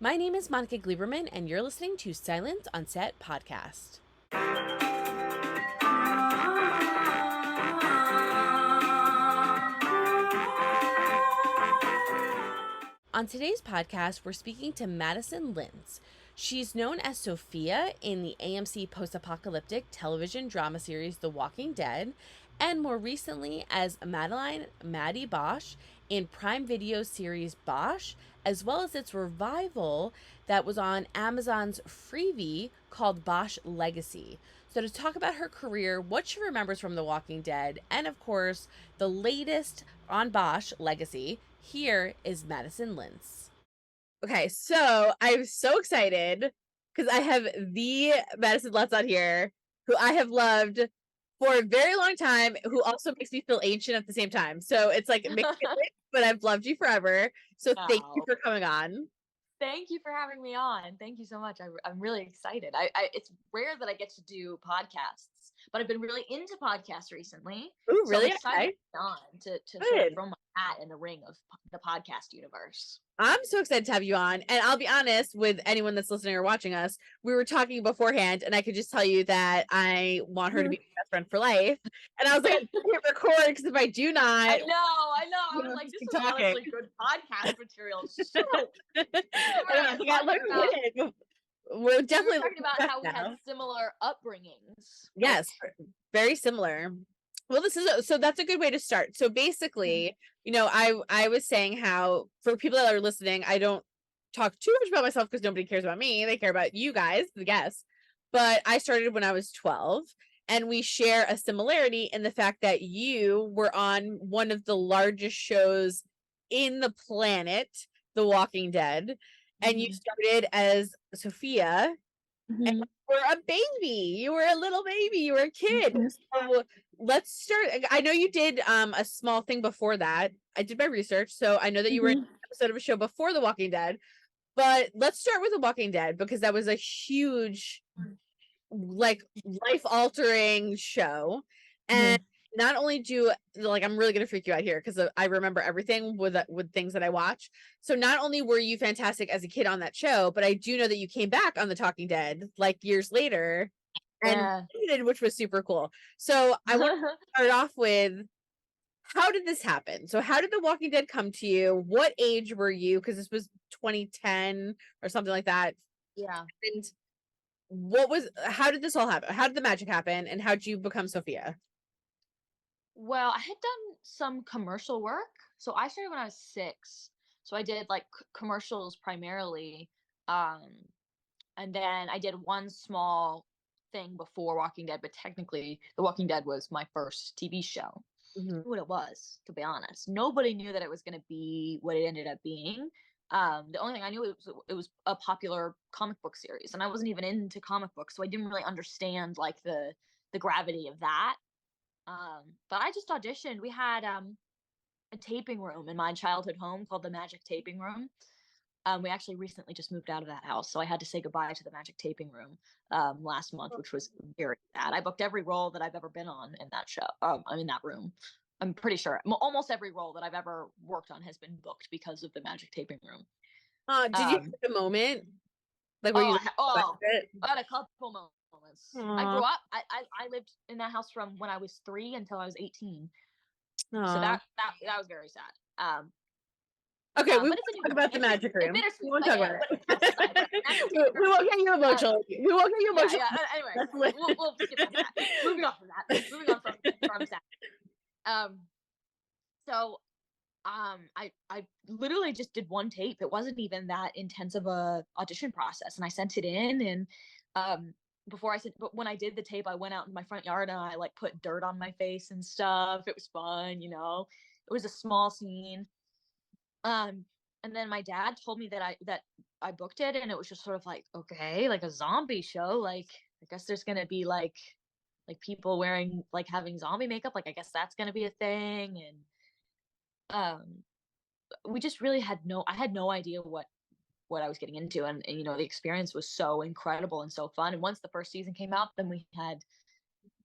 My name is Monica Gleberman, and you're listening to Silence on Set podcast. On today's podcast, we're speaking to Madison Lintz. She's known as Sophia in the AMC post-apocalyptic television drama series The Walking Dead, and more recently as Maddie Bosch in Prime Video series Bosch, as well as its revival that was on Amazon's Freevee called Bosch Legacy. So to talk about her career, what she remembers from The Walking Dead, and of course, the latest on Bosch Legacy, here is Madison Lintz. Okay, so I'm so excited because I have the Madison Lintz on here, who I have loved for a very long time, who also makes me feel ancient at the same time. So it's like mixed feelings, but I've loved you forever. So thank you for coming on. Thank you for having me on. Thank you so much. I'm really excited. It's rare that I get to do podcasts, but I've been really into podcasts recently. Ooh, really? So I'm excited to sort of throw my hat in the ring of the podcast universe. I'm so excited to have you on. And I'll be honest with anyone that's listening or watching us, we were talking beforehand, and I could just tell you that I want her to be my best friend for life. And I was like, I can't record because if I do not. I know. I was like, this is honestly good podcast material. So, we're definitely talking about how we had similar upbringings. Yes, very similar. Well, so that's a good way to start. So basically, you know, I was saying how for people that are listening, I don't talk too much about myself because nobody cares about me. They care about you guys, the guests. But I started when I was 12, and we share a similarity in the fact that you were on one of the largest shows in the planet, The Walking Dead, and you started as Sophia. And you were a baby. You were a little baby. You were a kid. So let's start. I know you did a small thing before that. I did my research, so I know that you were in an episode of a show before The Walking Dead. But let's start with The Walking Dead because that was a huge, like, life-altering show. And not only I'm really gonna freak you out here because I remember everything with things that I watch. So not only were you fantastic as a kid on that show, but I do know that you came back on The Talking Dead like years later, and which was super cool. So I want to start off with, how did this happen? So how did The Walking Dead come to you? What age were you? Because this was 2010 or something like that. Yeah. And how did this all happen? How did the magic happen? And how did you become Sophia? Well, I had done some commercial work. So I started when I was 6. So I did like commercials primarily. And then I did one small thing before Walking Dead, but technically The Walking Dead was my first TV show. What it was, to be honest. Nobody knew that it was going to be what it ended up being. The only thing I knew it was a popular comic book series, and I wasn't even into comic books, so I didn't really understand like the gravity of that. But I just auditioned. We had a taping room in my childhood home called the Magic Taping Room. We actually recently just moved out of that house, so I had to say goodbye to the Magic Taping Room last month, which was very sad. I booked every role that I've ever been on in that show. I'm in that room. I'm pretty sure almost every role that I've ever worked on has been booked because of the Magic Taping Room. Did you have a moment? Like, where I had a couple moments. Aww. I grew up. I lived in that house from when I was 3 until I was 18. Aww. So that was very sad. Okay, we won't talk about the magic room. We won't talk about it. We won't get you emotional. We won't get you emotional. Yeah, anyway, we'll skip over that. Moving on from that. Moving on from sad. So, I literally just did one tape. It wasn't even that intense of a audition process, and I sent it in. And but when I did the tape, I went out in my front yard and I like put dirt on my face and stuff. It was fun, you know. It was a small scene. And then my dad told me that I booked it, and it was just sort of like, okay, like a zombie show. Like, I guess there's gonna be like people wearing, like, having zombie makeup. Like, I guess that's gonna be a thing. And we just really had no idea what I was getting into, and you know, the experience was so incredible and so fun. And once the first season came out, then we had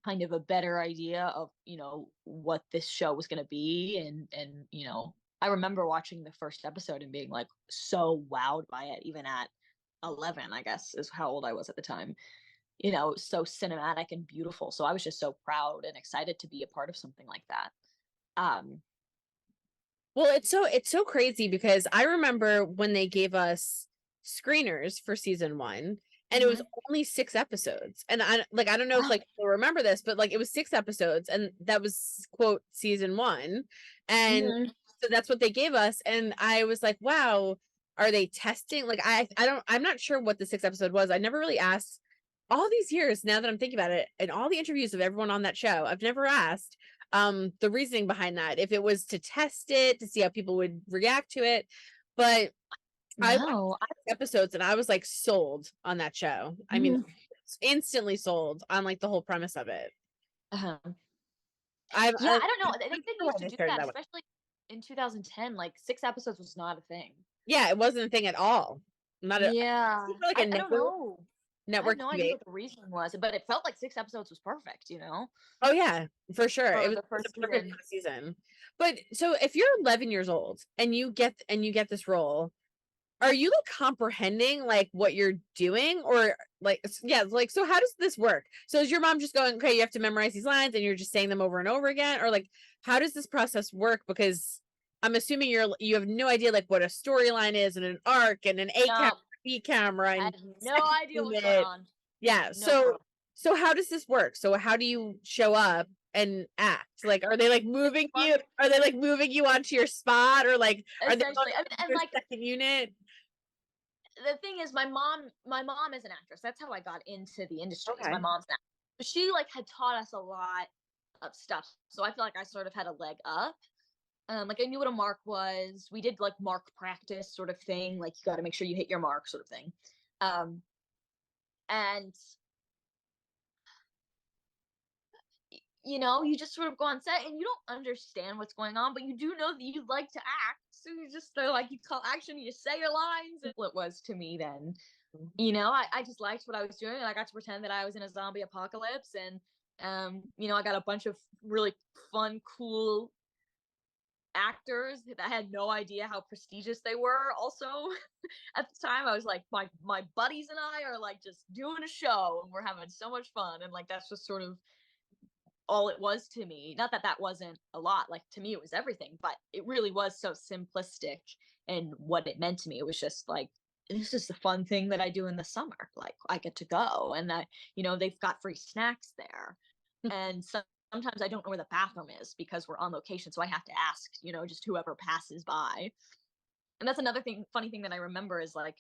kind of a better idea of, you know, what this show was going to be, and you know, I remember watching the first episode and being like so wowed by it, even at 11, I guess is how old I was at the time. So cinematic and beautiful. So I was just so proud and excited to be a part of something like that. Um, Well, it's so crazy because I remember when they gave us screeners for season 1 and it was only 6 episodes. And I don't know if like you'll remember this, but like it was 6 episodes and that was quote season 1. And so that's what they gave us. And I was like, wow, are they testing? Like I'm not sure what the 6th episode was. I never really asked all these years now that I'm thinking about it, and all the interviews of everyone on that show. I've never asked the reasoning behind that, if it was to test it to see how people would react to it. But I watched episodes and I was like sold on that show. I mean, instantly sold on like the whole premise of it. I don't know. I think they used to do that, especially in 2010. Like 6 episodes was not a thing. Yeah, it wasn't a thing at all. Not a, yeah. Like a I don't know. Network. I had no idea what the reason was, but it felt like 6 episodes was perfect. Oh yeah, for sure. It was the first season. But so if you're 11 years old and you get this role, are you like comprehending like what you're doing, or like, yeah, like, so how does this work? So is your mom just going, okay, you have to memorize these lines and you're just saying them over and over again, or like how does this process work? Because I'm assuming you have no idea like what a storyline is and an arc and an A camera, B camera, and I have no idea what's going on. Yeah. So how does this work? So how do you show up and act? Like, are they like moving you? Are they like moving you onto your spot, or like are they and like second unit? The thing is, my mom is an actress. That's how I got into the industry. Okay. My mom's an actress. But she like had taught us a lot of stuff. So I feel like I sort of had a leg up. Like I knew what a mark was. We did like mark practice sort of thing. Like you got to make sure you hit your mark sort of thing. And you just sort of go on set and you don't understand what's going on, but you do know that you like to act. So they're like, you call action, you say your lines. And it was to me then, I just liked what I was doing. And I got to pretend that I was in a zombie apocalypse. And, I got a bunch of really fun, cool actors that I had no idea how prestigious they were. Also, at the time, I was like, my buddies and I are like just doing a show and we're having so much fun. And like, that's just sort of all it was to me. Not that wasn't a lot. Like to me, it was everything, but it really was so simplistic in what it meant to me. It was just like, this is the fun thing that I do in the summer. Like I get to go and they've got free snacks there. And sometimes I don't know where the bathroom is because we're on location. So I have to ask, just whoever passes by. And that's another funny thing that I remember is like,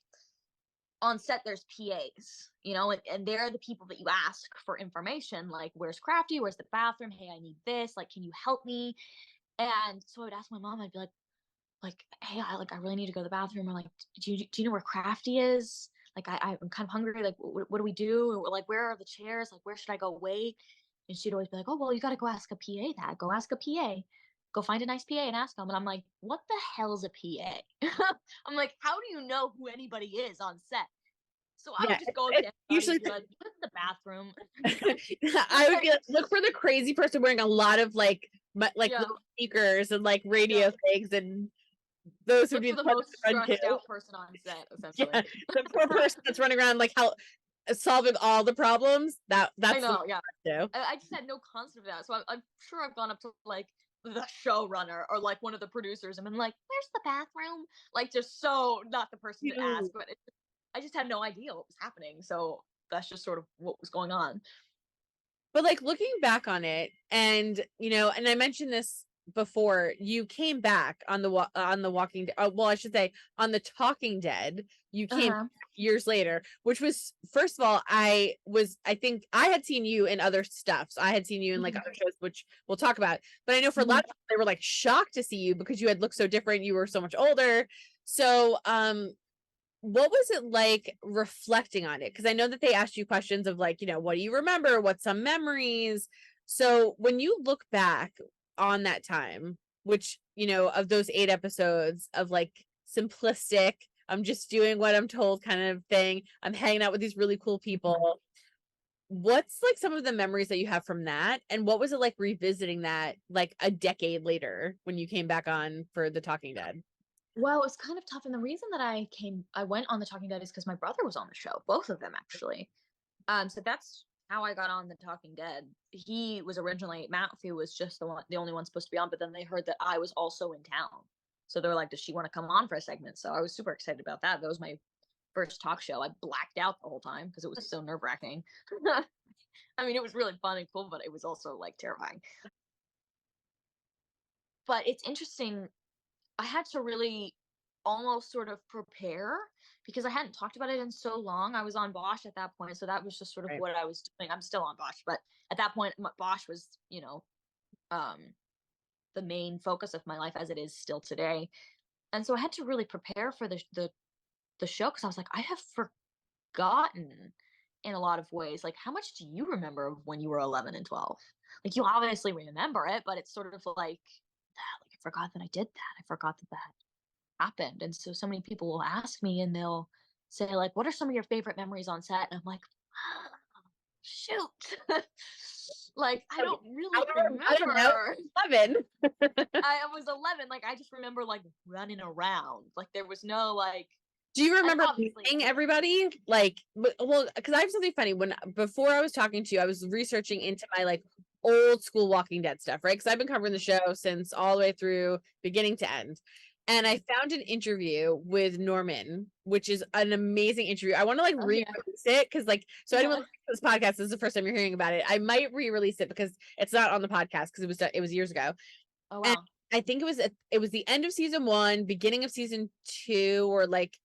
on set there's PAs, and they're the people that you ask for information, like where's Crafty, where's the bathroom, hey, I need this, like can you help me? And so I would ask my mom, I'd be like hey, I really need to go to the bathroom, or like do you know where Crafty is? Like I'm kind of hungry, like what do we do? Or like where are the chairs, like where should I go wait? And she'd always be like, oh well, you got to go ask a PA that. Go ask a PA. Go find a nice PA and ask them. And I'm like, what the hell's a PA? I'm like, how do you know who anybody is on set? So I would just go to usually like, go to the bathroom. I would be like, look for the crazy person wearing a lot of like speakers and like radio things, and those would be the most stressed out person on set, essentially. Yeah, the poor person that's running around like solving all the problems. That's I know, I just had no concept of that. So I'm sure I've gone up to like the showrunner or like one of the producers and been like, where's the bathroom? Like just so not the person to ask, but I just had no idea what was happening. So that's just sort of what was going on. But like looking back on it, and and I mentioned this before, you came back on the Walking Dead. Well, I should say on the Talking Dead. You came years later, which was, first of all, I think I had seen you in other stuff. So I had seen you in like other shows, which we'll talk about. But I know for a lot of people, they were like shocked to see you because you had looked so different. You were so much older. So, what was it like reflecting on it? Because I know that they asked you questions of like, what do you remember? What's some memories? So when you look back on that time, which, of those 8 episodes of like simplistic, I'm just doing what I'm told kind of thing, I'm hanging out with these really cool people. what's like some of the memories that you have from that? And what was it like revisiting that like a decade later when you came back on for The Talking Dead? Well, it's kind of tough, and the reason that I went on The Talking Dead is because my brother was on the show, both of them actually. So that's how I got on The Talking Dead. He was originally Matthew was just the only one supposed to be on, but then they heard that I was also in town, so they were like, "Does she want to come on for a segment?" So I was super excited about that. That was my first talk show. I blacked out the whole time because it was so nerve wracking. I mean, it was really fun and cool, but it was also like terrifying. But it's interesting. I had to really almost sort of prepare because I hadn't talked about it in so long. I was on Bosch at that point, so that was just sort of Right. what I was doing. I'm still on Bosch, but at that point, Bosch was, um, the main focus of my life as it is still today. And so I had to really prepare for the show because I was like, I have forgotten in a lot of ways. Like, how much do you remember of when you were 11 and 12? Like, you obviously remember it, but it's sort of like, I forgot that I did that. I forgot that happened. And so many people will ask me and they'll say, like, what are some of your favorite memories on set? And I'm like, shoot. Like, I don't really I don't know. remember. 11. I was 11. Like, I just remember like running around. Like, there was no like, Do you and remember obviously, meeting everybody? Like, well, because I have something funny. Before I was talking to you, I was researching into my like old school Walking Dead stuff, right? Because I've been covering the show since all the way through beginning to end. And I found an interview with Norman, which is an amazing interview. I want to like oh, yeah. re-release it because, like, so anyone Yeah. listening to this podcast, this is the first time you're hearing about it. I might re-release it because it's not on the podcast because it was years ago. Oh, And wow. I think it was the end of season 1, beginning of season 2, or like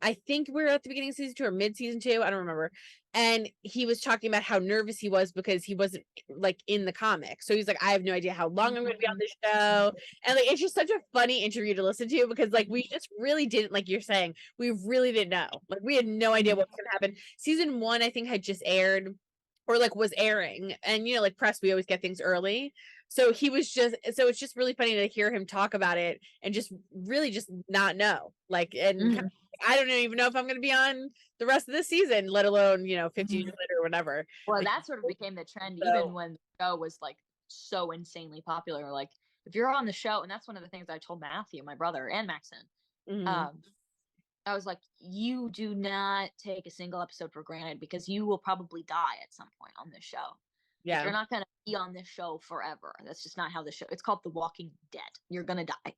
I think we're at the beginning of season 2 or mid season 2. I don't remember. And he was talking about how nervous he was because he wasn't like in the comic. So he's like, I have no idea how long I'm going to be on this show. And like, it's just such a funny interview to listen to because like we just really didn't, like you're saying, we really didn't know. Like we had no idea what was going to happen. Season 1, I think, had just aired or like was airing. And like press, we always get things early. So it's just really funny to hear him talk about it and just really just not know. Like, and Mhm. I don't even know if I'm going to be on the rest of the season, let alone, 50 years later or whatever. Well, Like, that sort of became the trend even so, when the show was like so insanely popular. Like, if you're on the show, and that's one of the things I told Matthew, my brother, and Maxon. mhm. Um, I was like, you do not take a single episode for granted because you will probably die at some point on this show. Like, Yeah. you're not gonna be on this show forever. That's just not how the show. It's called The Walking Dead. You're gonna die.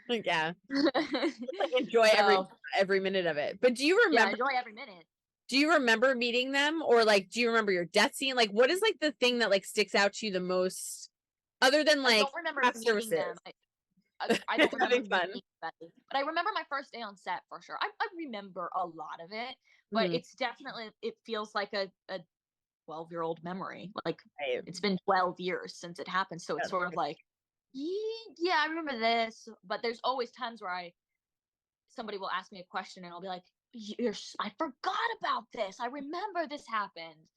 Yeah. Like enjoy So every minute of it. But yeah, enjoy every minute. do you remember meeting them, or like do you remember your death scene? Like what is like the thing that like sticks out to you the most other than I like don't remember craft meeting services? them. I don't remember Having meeting fun. anybody, but I remember my first day on set for sure. I remember a lot of it, but Mhm. it's definitely it feels like a 12-year-old memory. Like, Right. it's been 12 years since it happened, so it's That's sort of right. like, yeah, I remember this. But there's always times where somebody will ask me a question and I'll be like, I forgot about this. I remember this happened.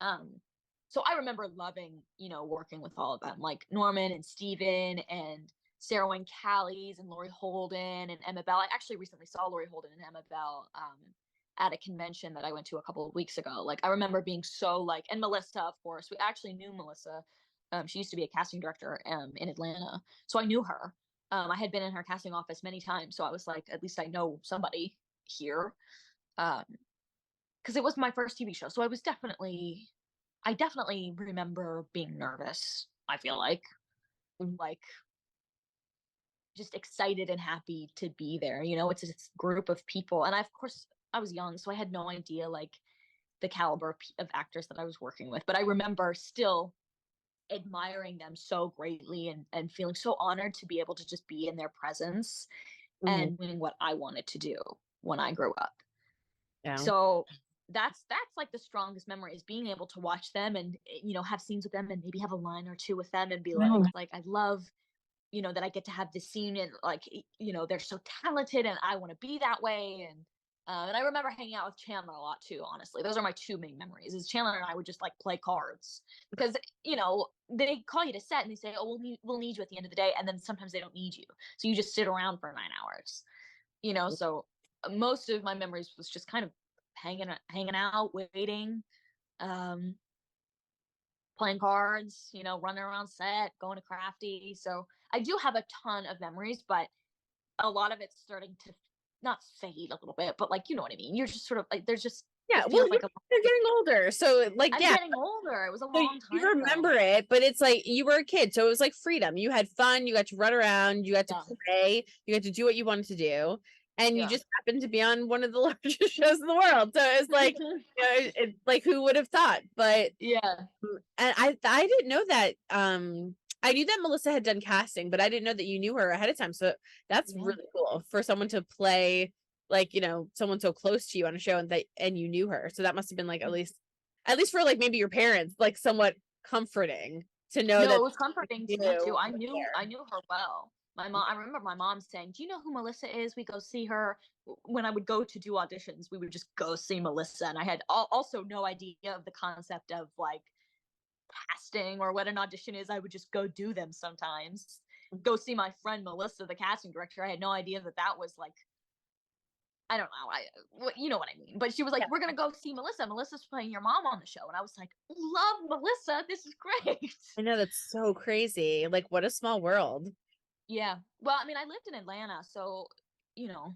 Um, so I remember loving, working with all of them, like Norman and Steven and Sarah Wayne Callies and Lori Holden and Emma Bell. I actually recently saw Lori Holden and Emma Bell at a convention that I went to a couple of weeks ago. Like, I remember being so like, and Melissa, of course, we actually knew Melissa. She used to be a casting director in Atlanta, so I knew her. I had been in her casting office many times, so I was like, at least I know somebody here. Because it was my first TV show, so I definitely remember being nervous. I feel Mhm. like just excited and happy to be there. It's this group of people, and of course I was young, so I had no idea like the caliber of actors that I was working with. But I remember still admiring them so greatly and feeling so honored to be able to just be in their presence Mhm. and doing what I wanted to do when I grew up. Yeah. So that's like the strongest memory, is being able to watch them and have scenes with them and maybe have a line or two with them and be like I love that I get to have this scene, and like they're so talented and I want to be that way. And I remember hanging out with Chandler a lot too. Honestly, those are my two main memories. Is Chandler and I would just like play cards because they call you to set and they say, oh, we'll need you at the end of the day, and then sometimes they don't need you, so you just sit around for 9 hours. So most of my memories was just kind of hanging out, waiting. playing cards, you know, running around set, going to crafty. So I do have a ton of memories, but a lot of it's starting to not fade a little bit, but like, you know what I mean? You're just sort of like, there's just, Yeah, it well, feels like you're getting older, so like, I'm yeah. getting older. It was a So long you time remember ago. it, but it's like you were a kid, so it was like freedom. You had fun, you got to run around, you got to Yeah. play, you got to do what you wanted to do, and you Yeah. just happened to be on one of the largest shows in the world. So it's like, you know, like who would have thought? But Yeah. and I didn't know that. I knew that Melissa had done casting, but I didn't know that you knew her ahead of time. So that's Yeah. really cool for someone to play, like, you know, someone so close to you on a show, and you knew her. So that must have been like at least for like maybe your parents, like somewhat comforting to know No, that it was comforting to you me too. there. I knew her well. My mom, I remember my mom saying, "Do you know who Melissa is? We go see her." When I would go to do auditions, we would just go see Melissa, and I had also no idea of the concept of like casting or what an audition is. I would just go do them sometimes. Go see my friend Melissa, the casting director. I had no idea that that was like, I don't know. You know what I mean. But she was like, Yeah. "We're gonna go see Melissa. Melissa's playing your mom on the show," and I was like, "Love Melissa. This is great." I know, that's so crazy. Like, what a small world. Yeah. Well, I mean, I lived in Atlanta, so you know,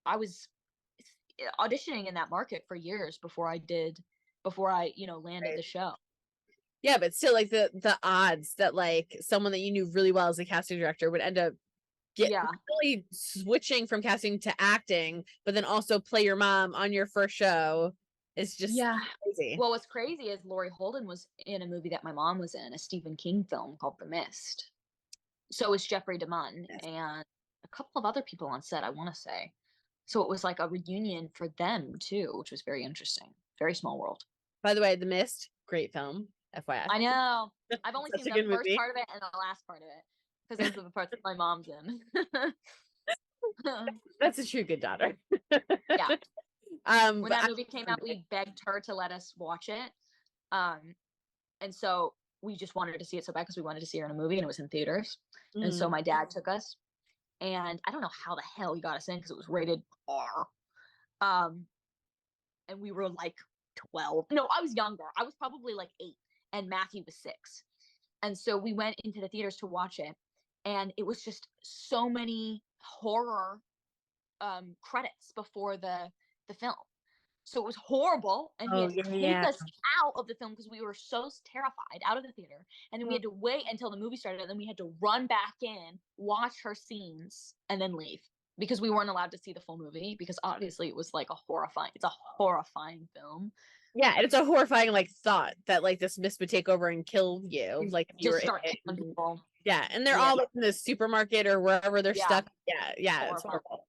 I was auditioning in that market for years before I, you know, landed Right. the show. Yeah, but still, like the odds that like someone that you knew really well as a casting director would end up Yeah. really switching from casting to acting, but then also play your mom on your first show is just Yeah. crazy. Well, what's crazy is Laurie Holden was in a movie that my mom was in, a Stephen King film called The Mist. So was Jeffrey DeMunn Yes. and a couple of other people on set, I want to say. So it was like a reunion for them too, which was very interesting. Very small world. By the way, The Mist, great film, FYI. I know. I've only Such seen a the good first movie. part of it and the last part of it because those are the parts that my mom's in. That's a true good daughter. Yeah. When But that movie came out, we begged her to let us watch it. Um, and so we just wanted to see it so bad because we wanted to see her in a movie and it was in theaters. And so Mhm. my dad took us, and I don't know how the hell he got us in because it was rated R. Um, and we were like 12. No, I was younger. I was probably like 8, and Matthew was 6. And so we went into the theaters to watch it, and it was just so many horror credits before the film. So it was horrible, and he Oh had to yeah, take yeah. us out of the film because we were so terrified out of the theater. And then we had to wait until the movie started, and then we had to run back in, watch her scenes, and then leave because we weren't allowed to see the full movie because obviously it was like it's a horrifying film. Yeah, and it's a horrifying like thought that like this mist would take over and kill you, like if you were Just in start it. killing people. Yeah, and they're Yeah, all like in the supermarket or wherever they're yeah, stuck. Yeah, yeah, it's horrifying. horrible.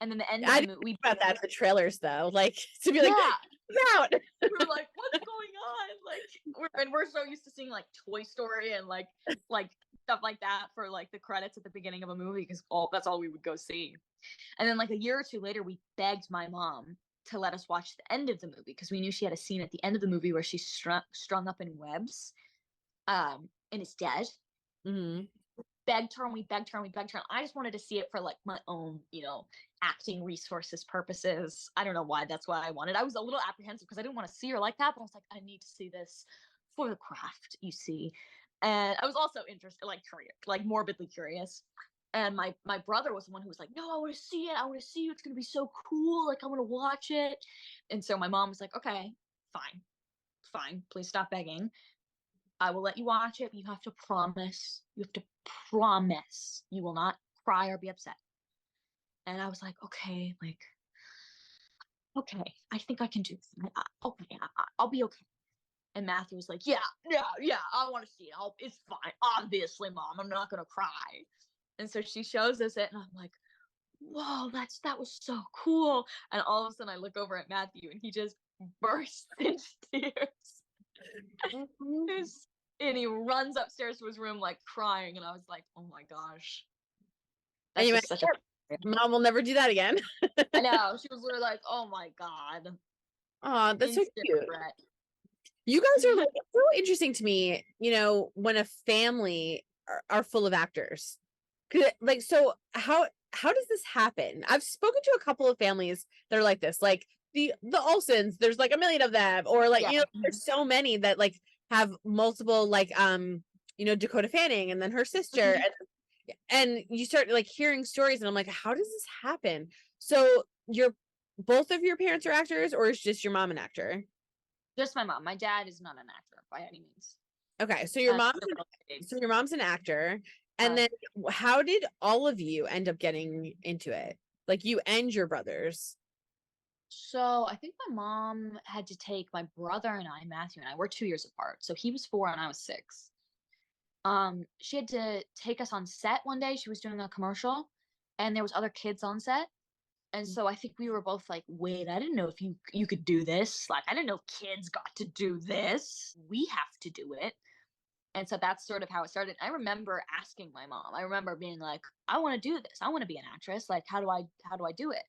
And then the end of I the didn't movie, think about that in the trailers though, like to be like, yeah, out. we were like, "What's going on?" Like, we're so used to seeing like Toy Story and like stuff like that for like the credits at the beginning of a movie because that's all we would go see. And then like a year or two later, we begged my mom to let us watch the end of the movie because we knew she had a scene at the end of the movie where she's strung up in webs, and is dead. Mhm. Begged her and we begged her and we begged her. And I just wanted to see it for like my own, you know, acting resources purposes. I don't know why. That's what I wanted. I was a little apprehensive because I didn't want to see her like that, but I was like, I need to see this for the craft, you see. And I was also interested, like curious, like morbidly curious. And my brother was the one who was like, "No, I want to see it. I want to see you. It's gonna be so cool. Like I want to watch it." And so my mom was like, "Okay, fine, fine. Please stop begging. I will let you watch it, but you have to promise. You have to promise you will not cry or be upset." And I was like, "Okay, like, okay, I think I can do this. Okay, I'll be okay." And Matthew was like, "Yeah, yeah, yeah, I want to see it. It's fine. Obviously, mom, I'm not gonna cry." And so she shows us it, and I'm like, "Whoa, that was so cool." And all of a sudden, I look over at Matthew, and he just bursts into tears. Mhm. And he runs upstairs to his room like crying, and I was like, "Oh my gosh, And that's you just went, such a." "Yep, mom will never do that again." I know, she was literally like, "Oh my god," Oh, that's so instant cute. regret. You guys are like, it's so interesting to me, you know, when a family are full of actors. Like, so how does this happen? I've spoken to a couple of families that are like this. Like the Olsons, there's like a million of them, or like, Yeah. you know, there's so many that like have multiple, like, you know, Dakota Fanning and then her sister, and you start like hearing stories, and I'm like, how does this happen? So both of your parents are actors, or is just your mom an actor? Just my mom. My dad is not an actor by any means. Okay, so They're your mom's an actor, and Uh, then how did all of you end up getting into it? Like you and your brothers. So I think my mom had to take my brother and I, Matthew and I, we're 2 years apart. So he was 4 and I was 6. She had to take us on set one day. She was doing a commercial, and there was other kids on set. And so I think we were both like, wait, I didn't know if you could do this. Like, I didn't know kids got to do this. We have to do it. And so that's sort of how it started. I remember asking my mom. I remember being like, I want to do this. I want to be an actress. Like, how do I do it?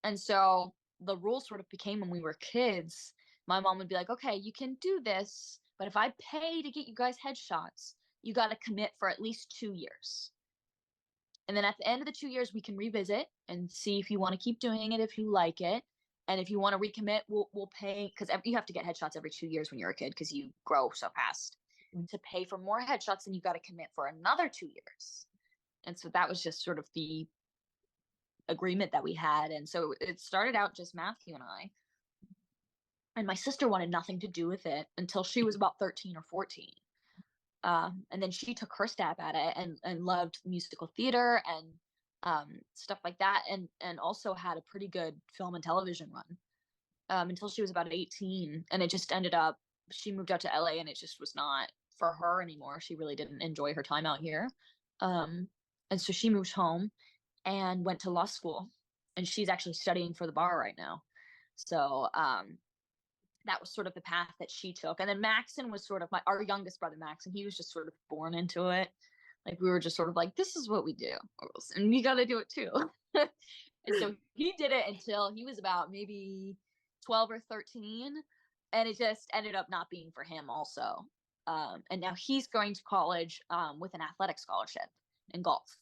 And so the rules sort of became, when we were kids, my mom would be like, okay, you can do this, but if I pay to get you guys headshots, you got to commit for at least 2 years. And then at the end of the 2 years, we can revisit and see if you want to keep doing it, if you like it. And if you want to recommit, we'll pay, because you have to get headshots every 2 years when you're a kid because you grow so fast. To pay for more headshots, and you got to commit for another 2 years. And so that was just sort of the agreement that we had. And so it started out just Matthew and I. And my sister wanted nothing to do with it until she was about 13 or 14. And then she took her stab at it and loved musical theater and stuff like that, and also had a pretty good film and television run until she was about 18. And it just ended up, she moved out to LA, and it just was not for her anymore. She really didn't enjoy her time out here. And so she moved home and went to law school, and she's actually studying for the bar right now. So that was sort of the path that she took. And then Maxon was sort of our youngest brother, Maxon. He was just sort of born into it. Like, we were just sort of like, this is what we do, and you got to do it too. And so he did it until he was about maybe 12 or 13, and it just ended up not being for him also. And now he's going to college with an athletic scholarship in golf.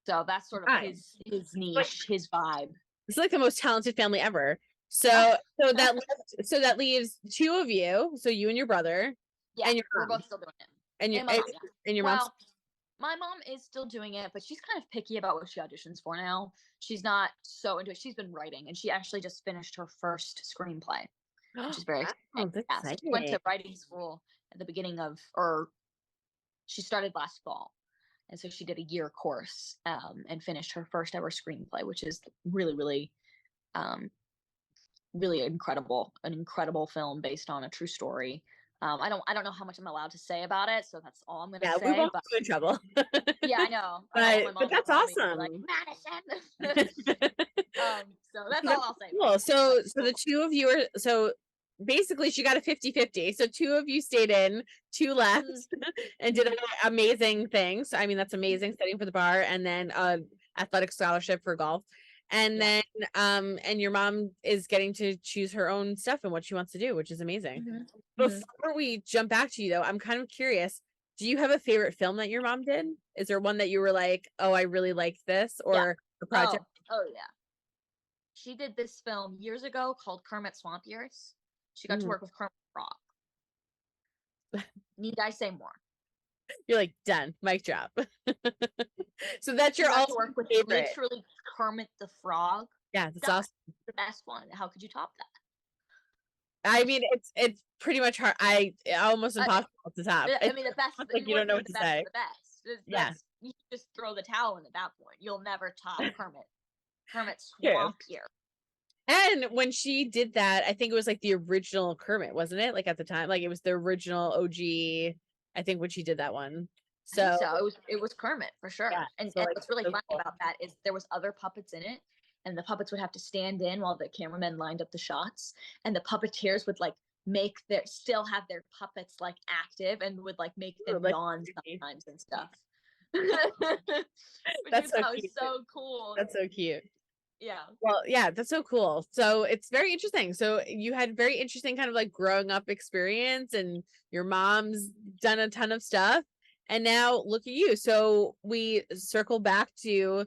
So that's sort of his niche, his vibe. It's like the most talented family ever. So that leaves two of you. So you and your brother. Yeah, and we're both still doing it. And your well, mom. My mom is still doing it, but she's kind of picky about what she auditions for now. She's not so into it. She's been writing, and she actually just finished her first screenplay, which is very exciting. Yeah, so she went to writing school at the beginning of, or she started last fall. And so she did a year course and finished her first ever screenplay, which is really, really, really incredible. An incredible film based on a true story. I don't know how much I'm allowed to say about it, so that's all I'm gonna say. We won't be in trouble. Yeah, I know. But that's awesome. Like, Madison. So that's all I'll say. Cool. So the two of you are, so basically she got a 50-50. So two of you stayed in, two left, and did amazing things. I mean, that's amazing, studying for the bar, and then athletic scholarship for golf. And then and your mom is getting to choose her own stuff and what she wants to do, which is amazing. Before we jump back to you though, I'm kind of curious, do you have a favorite film that your mom did? Is there one that you were like, oh, I really liked this, or a project? Oh yeah, she did this film years ago called Kermit Swamp Years. She got to work with Kermit the Frog. Need I say more? You're like, done, mic drop. So that's your all work with favorite. Literally Kermit the Frog. Yeah, that's awesome. The best one. How could you top that? I mean, it's pretty much hard. Almost impossible to top. I mean, the best. Like, you don't know what to say. The best. Yeah, you just throw the towel in at that point. You'll never top Kermit. Kermit Swamp Year. And when she did that, I think it was like the original Kermit, wasn't it? Like at the time, like it was the original OG. I think when she did that one. So it was Kermit for sure. Yeah, and what's really funny about that is there was other puppets in it, and the puppets would have to stand in while the cameramen lined up the shots, and the puppeteers would like still have their puppets like active and would like make them yawn sometimes and stuff. That's so cool. That's so cute. Yeah. Well, yeah, that's so cool. So it's very interesting. So you had very interesting kind of like growing up experience, and your mom's done a ton of stuff, and now look at you. So we circle back to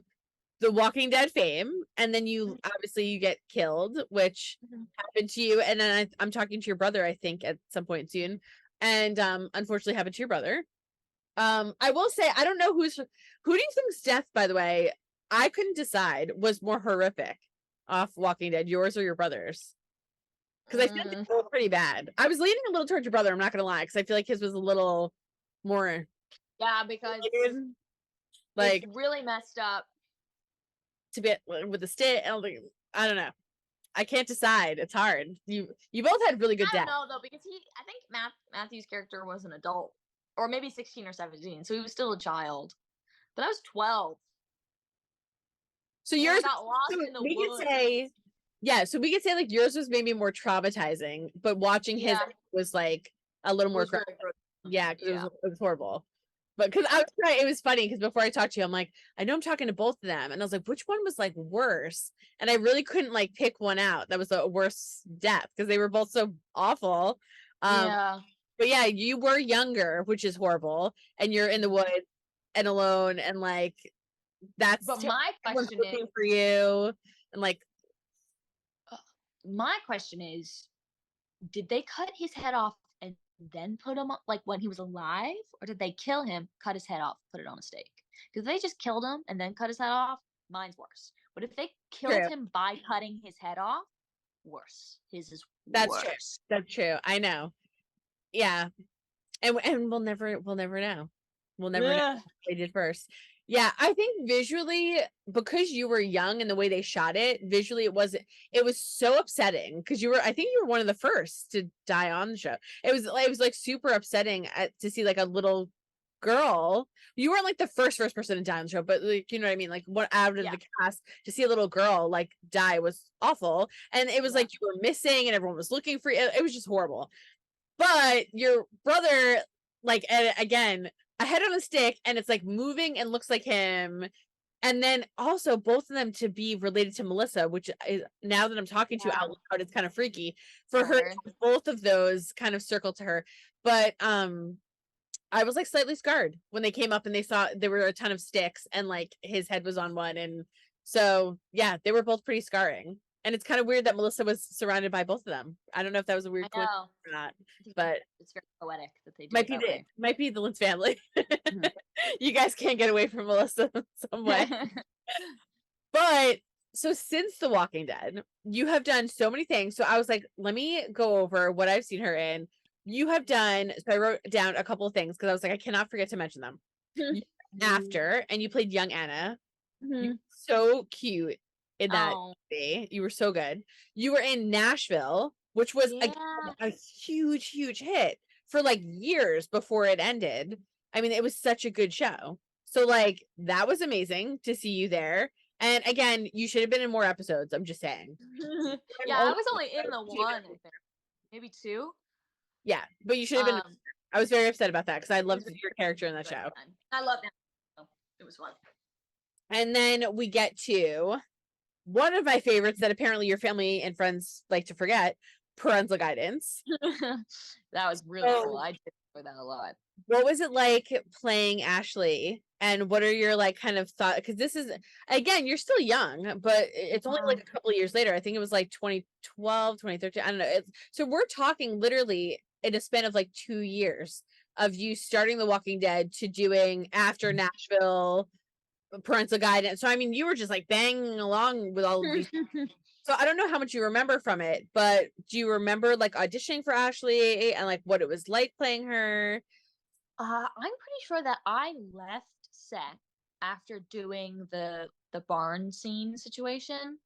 the Walking Dead fame, and then you obviously you get killed, which happened to you, and then I'm talking to your brother, I think, at some point soon, and unfortunately happened to your brother. I will say I don't know who do you think's death, by the way, I couldn't decide, was more horrific off Walking Dead, yours or your brother's? Because I feel like they were pretty bad. I was leaning a little towards your brother, I'm not gonna lie, because I feel like his was a little more because like it's really messed up. To be with the stick. I don't know. I can't decide. It's hard. You both had really good death. I don't know though, because I think Matthew's character was an adult, or maybe 16 or 17, so he was still a child. But I was 12. So yours got lost in the we woods. could say, yeah. So we could say like yours was maybe more traumatizing, but watching his was like a little more. Yeah, because it was horrible. But because I was trying, it was funny because before I talked to you, I'm like, I know I'm talking to both of them, and I was like, which one was like worse? And I really couldn't like pick one out that was the worst death because they were both so awful. But yeah, you were younger, which is horrible, and you're in the woods and alone, and like that's. But my question is for you, and like, my question is, did they cut his head off and then put him like when he was alive, or did they kill him, cut his head off, put it on a stake? Because if they just killed him and then cut his head off, mine's worse. But if they killed him by cutting his head off, worse. His is worse. True. That's true. I know. Yeah, and we'll never know. We'll never know what they did first. Yeah, I think visually, because you were young and the way they shot it, visually it was so upsetting because I think you were one of the first to die on the show. It was like super upsetting to see like a little girl. You weren't like the first person to die on the show, but like, you know what I mean? Like what out of the cast to see a little girl like die was awful. And it was like you were missing and everyone was looking for you. It was just horrible. But your brother, like, again, a head on a stick, and it's like moving and looks like him. And then also both of them to be related to Melissa, which is, now that I'm talking to you out loud, it's kind of freaky for her. Both of those kind of circle to her. But I was like slightly scarred when they came up and they saw there were a ton of sticks and like his head was on one. And so, yeah, they were both pretty scarring. And it's kind of weird that Melissa was surrounded by both of them. I don't know if that was a weird coincidence or not, but it's very poetic that they did might be the Lintz family. You guys can't get away from Melissa in some way. But so since The Walking Dead, you have done so many things. So I was like, let me go over what I've seen her in. You have done, so I wrote down a couple of things because I was like, I cannot forget to mention them. After, and you played young Anna. You're so cute in that movie. You were so good. You were in Nashville, which was a huge hit for like years before it ended. I mean, it was such a good show. So like that was amazing to see you there. And again, you should have been in more episodes. I'm just saying. I was only in the one, I think. Maybe two. Yeah, but you should have been. I was very upset about that because I loved your character in that show. I loved it. It was fun. And then we get to one of my favorites that apparently your family and friends like to forget, parental guidance. That was really cool. I did enjoy that a lot. What was it like playing Ashley? And what are your like kind of thoughts? Because this is, again, you're still young, but it's only like a couple of years later. I think it was like 2012, 2013. I don't know. So we're talking literally in a span of like 2 years of you starting The Walking Dead to doing after Nashville, parental guidance. So I mean, you were just like banging along with all of these. So I don't know how much you remember from it, but do you remember like auditioning for Ashley and like what it was like playing her? I'm pretty sure that I left set after doing the barn scene situation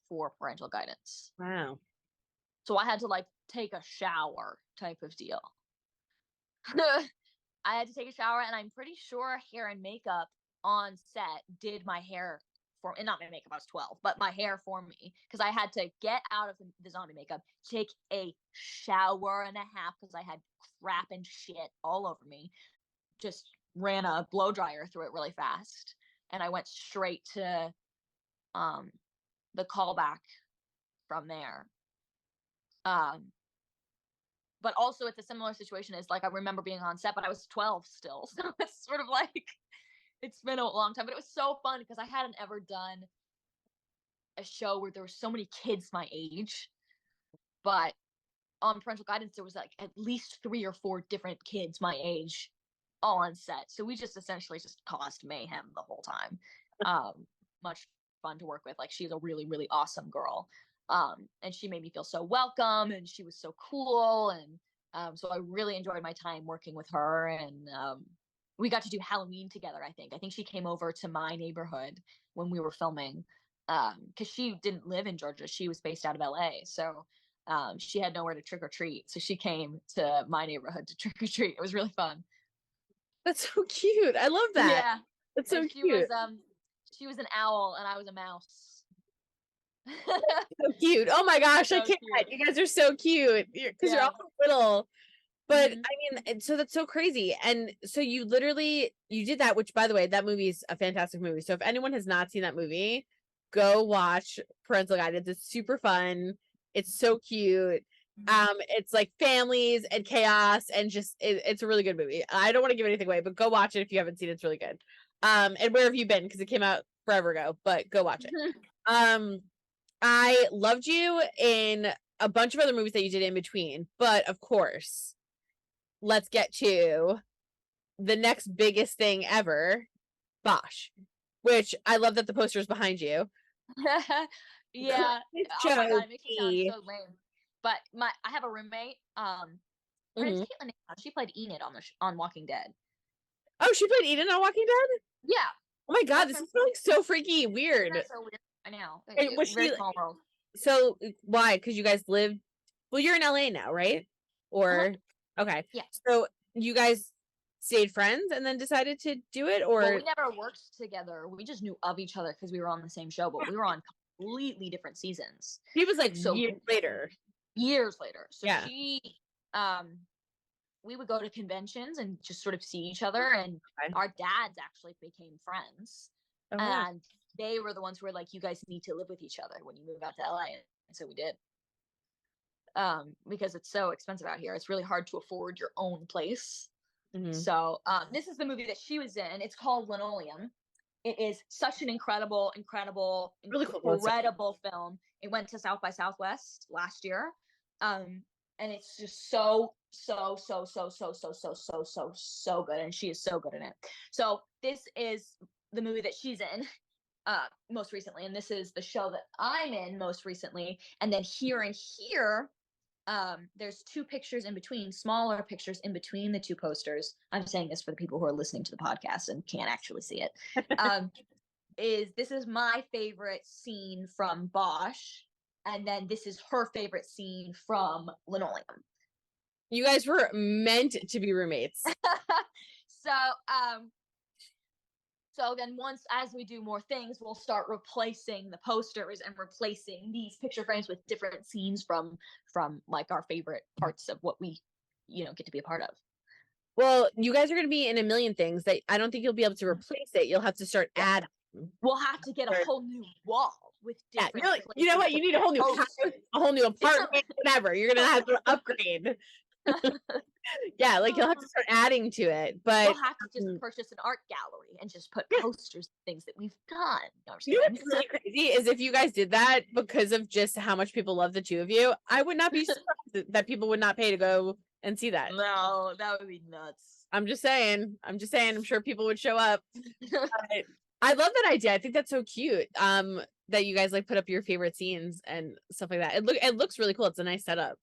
for parental guidance. Wow. So I had to like take a shower type of deal. I had to take a shower, and I'm pretty sure hair and makeup on set did my hair for, and not my makeup, I was 12, but my hair for me, because I had to get out of the zombie makeup, take a shower and a half because I had crap and shit all over me, just ran a blow dryer through it really fast, and I went straight to the callback from there. But also it's a similar situation as like I remember being on set, but I was 12 still, so it's sort of like It's been a long time, but it was so fun because I hadn't ever done a show where there were so many kids my age. But on Parental Guidance, there was like at least 3 or 4 different kids my age all on set. So we just essentially just caused mayhem the whole time. Much fun to work with. Like, she's a really, really awesome girl. And she made me feel so welcome, and she was so cool. And so I really enjoyed my time working with her. And we got to do Halloween together, I think. I think she came over to my neighborhood when we were filming, because she didn't live in Georgia. She was based out of LA. So she had nowhere to trick or treat. So she came to my neighborhood to trick or treat. It was really fun. That's so cute. I love that. Yeah. That's so And cute. She was an owl and I was a mouse. So cute. Oh my gosh, I So can't. cute. You guys are so cute because you're Yeah. all little. But Mhm. I mean, so that's so crazy. And so you literally you did that, which by the way, that movie is a fantastic movie. So if anyone has not seen that movie, go watch Parental Guidance. It's super fun. It's so cute. It's like families and chaos and just it's a really good movie. I don't want to give anything away, but go watch it if you haven't seen it. It's really good. And where have you been? Because it came out forever ago, but go watch it. I loved you in a bunch of other movies that you did in between, but of course, let's get to the next biggest thing ever, Bosch, which I love that the poster is behind you. Yeah. It's Oh my god, it makes me sound Joey. so lame. But I have a roommate. Her name's Caitlin. She played Enid on Walking Dead. Oh, she played Eden on Walking Dead? Yeah. Oh my god, this is like so freaky weird. That's so weird. I know. And was Very she small world. so why? Because you guys live well, you're in LA now, right? Or okay. Yeah. So you guys stayed friends and then decided to do it, or Well, we never worked together. We just knew of each other because we were on the same show, but we were on completely different seasons. he was like So years later. Years later. So Yeah. she we would go to conventions and just sort of see each other, and our dads actually became friends. Oh, wow. And they were the ones who were like, you guys need to live with each other when you move out to LA. And so we did. Because it's so expensive out here. It's really hard to afford your own place. So this is the movie that she was in. It's called Linoleum. It is such an incredible Really cool film. It went to South by Southwest last year. And it's just so good. And she is so good in it. So this is the movie that she's in most recently. And this is the show that I'm in most recently. And then here and here, there's 2 pictures in between, smaller pictures in between the 2 posters. I'm saying this for the people who are listening to the podcast and can't actually see it. This is my favorite scene from Bosch, and then this is her favorite scene from Linoleum. You guys were meant to be roommates. So then once, as we do more things, we'll start replacing the posters and replacing these picture frames with different scenes from like our favorite parts of what we, get to be a part of. Well, you guys are going to be in a million things that I don't think you'll be able to replace it. You'll have to start adding. We'll have to get a whole new wall with different. You know what? You need a whole new house, a whole new apartment, whatever. You're going to have to upgrade. Yeah, like you'll have to start adding to it, but we'll have to just purchase an art gallery and just put posters, things that we've done. No, you know what's really crazy is if you guys did that because of just how much people love the 2 of you, I would not be surprised that people would not pay to go and see that. No, that would be nuts. I'm just saying. I'm sure people would show up. I love that idea. I think that's so cute. That you guys like put up your favorite scenes and stuff like that. It looks really cool. It's a nice setup.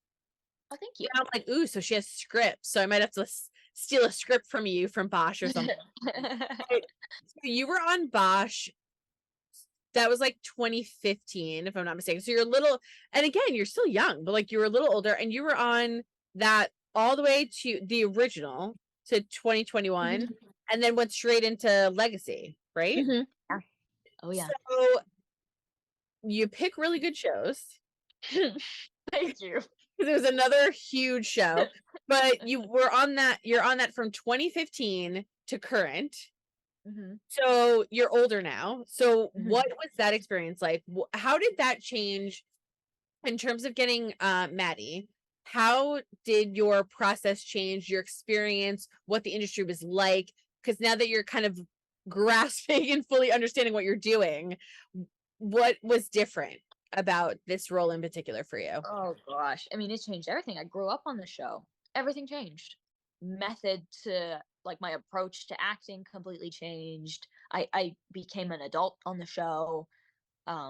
Oh, thank you. And I'm like, ooh, so she has scripts. So I might have to steal a script from you from Bosch or something. So you were on Bosch. That was like 2015, if I'm not mistaken. So you're a little, and again, you're still young, but like you were a little older, and you were on that all the way to the original to 2021, and then went straight into Legacy, right? Yeah. Oh yeah. So you pick really good shows. Thank you. It was another huge show, but you're on that from 2015 to current. So you're older now. So what was that experience like? How did that change in terms of getting Maddie? How did your process change, your experience, what the industry was like? Because now that you're kind of grasping and fully understanding what you're doing. What was different about this role in particular for you? Oh gosh. I mean, it changed everything. I grew up on the show. Everything changed. Method to like my approach to acting completely changed. I became an adult on the show.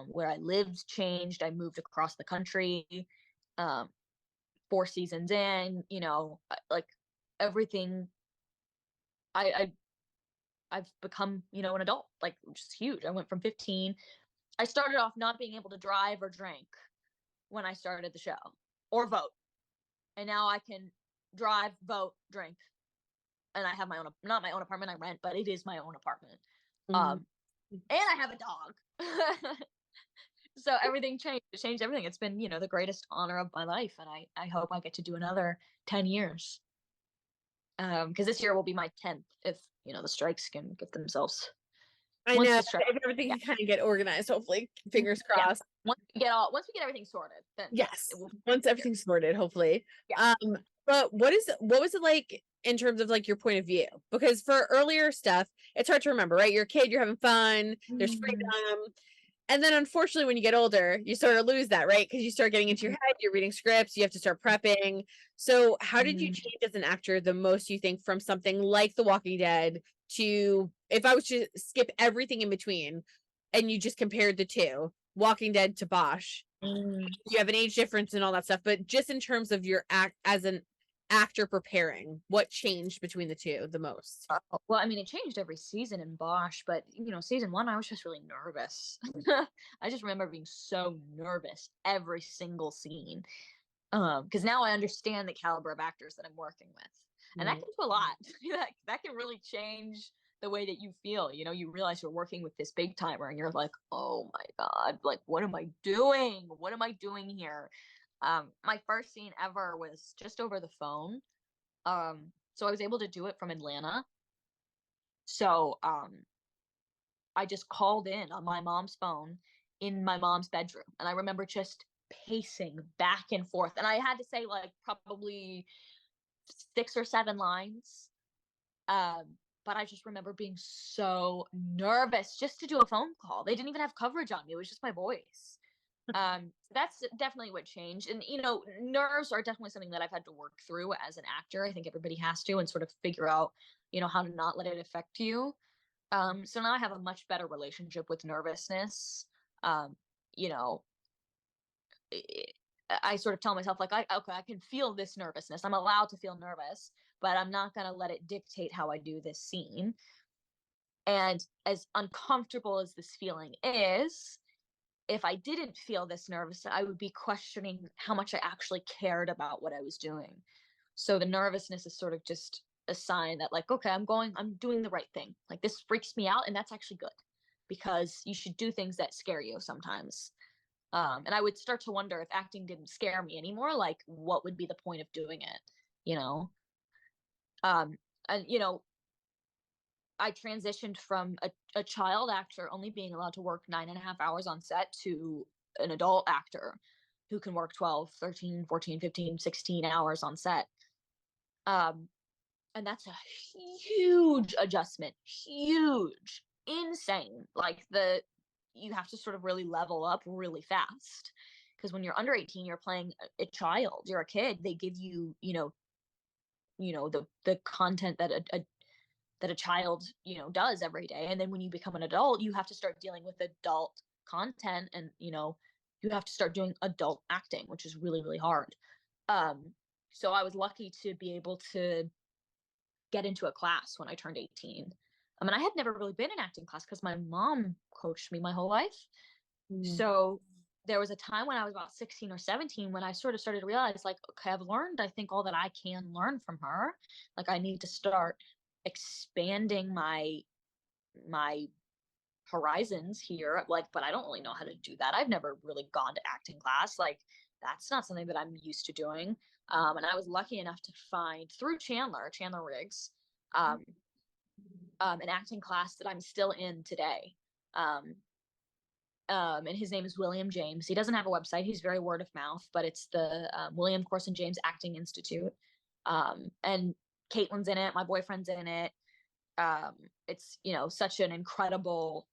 Where I lived changed. I moved across the country. Um, 4 seasons in, like everything. I I've become, an adult, like, which is huge. I went from 15. I started off not being able to drive or drink when I started the show or vote. And now I can drive, vote, drink. And I have my own, not my own apartment, I rent, but it is my own apartment. Mhm. And I have a dog. So everything changed. It changed everything. It's been, the greatest honor of my life. And I hope I get to do another 10 years. Because this year will be my 10th if, the strikes can get themselves. I Once know the strike, if everything yeah, can kind of get organized, hopefully, fingers yeah. crossed. Once we get everything sorted, then yes, Yes, it will be once easier. everything's sorted, hopefully. Yeah. But what was it like in terms of like your point of view? Because for earlier stuff, it's hard to remember, right? You're a kid, you're having fun, there's Mhm. freedom. And then unfortunately, when you get older, you sort of lose that, right? Because you start getting into your Mhm. head, you're reading scripts, you have to start prepping. So how did you Mhm. change as an actor the most, you think, from something like The Walking Dead to, if I was to skip everything in between and you just compared the two, Walking Dead to Bosch, Mm. you have an age difference and all that stuff, but just in terms of your act as an actor preparing, what changed between the two the most? Well, I mean, it changed every season in Bosch, but season one, I was just really nervous. I just remember being so nervous every single scene. Because now I understand the caliber of actors that I'm working with, and that Mhm. can do a lot. that can really change the way that you feel. You realize you're working with this big timer, and you're like, oh my god, like what am I doing? What am I doing here? My first scene ever was just over the phone. So I was able to do it from Atlanta. So I just called in on my mom's phone in my mom's bedroom, and I remember just pacing back and forth, and I had to say like probably 6 or 7 lines. Um, but I just remember being so nervous just to do a phone call. They didn't even have coverage on me. It was just my voice. That's definitely what changed. And nerves are definitely something that I've had to work through as an actor. I think everybody has to, and sort of figure out, how to not let it affect you. So now I have a much better relationship with nervousness. Um, you know, I sort of tell myself like, okay, I can feel this nervousness. I'm allowed to feel nervous, but I'm not going to let it dictate how I do this scene. And as uncomfortable as this feeling is, if I didn't feel this nervous, I would be questioning how much I actually cared about what I was doing. So the nervousness is sort of just a sign that like, okay, I'm doing the right thing. Like this freaks me out, and that's actually good, because you should do things that scare you sometimes. And I would start to wonder if acting didn't scare me anymore, like what would be the point of doing it, you know? Um, and I transitioned from a child actor only being allowed to work 9.5 hours on set to an adult actor who can work 12, 13, 14, 15, 16 hours on set. Um, and that's a huge adjustment, huge, insane. Like you have to sort of really level up really fast, because when you're under 18, you're playing a child, you're a kid. They give you, the content that a child does every day, and then when you become an adult, you have to start dealing with adult content, and you have to start doing adult acting, which is really really hard. um so I was lucky to be able to get into a class when I turned 18. I mean, I had never really been in acting class because my mom coached me my whole life. Mhm. So there was a time when I was about 16 or 17 when I sort of started to realize, like, okay, I've learned, I think, all that I can learn from her. Like, I need to start expanding my horizons here. Like, but I don't really know how to do that. I've never really gone to acting class. Like, that's not something that I'm used to doing. And I was lucky enough to find through Chandler Riggs, um, an acting class that I'm still in today. Um, and his name is William James. He doesn't have a website. He's very word of mouth, but it's the William Corson James Acting Institute. And Caitlin's in it. My boyfriend's in it. It's, such an incredible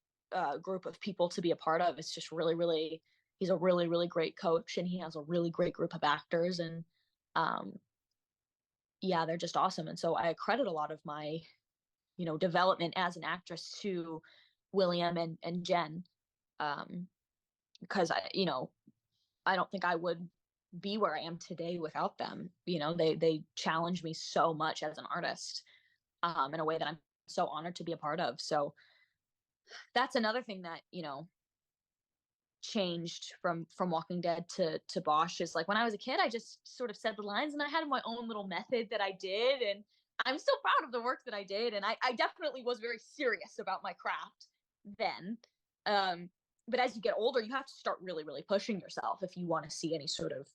group of people to be a part of. It's just really, really, he's a really, really great coach, and he has a really great group of actors, and um, yeah, they're just awesome. And so I credit a lot of my, development as an actress to William and Jen, because I don't think I would be where I am today without them. They challenge me so much as an artist, in a way that I'm so honored to be a part of. So that's another thing that, changed from Walking Dead to Bosch, is like when I was a kid, I just sort of said the lines and I had my own little method that I did, and I'm still proud of the work that I did, and I definitely was very serious about my craft then. But as you get older, you have to start really, really pushing yourself if you want to see any sort of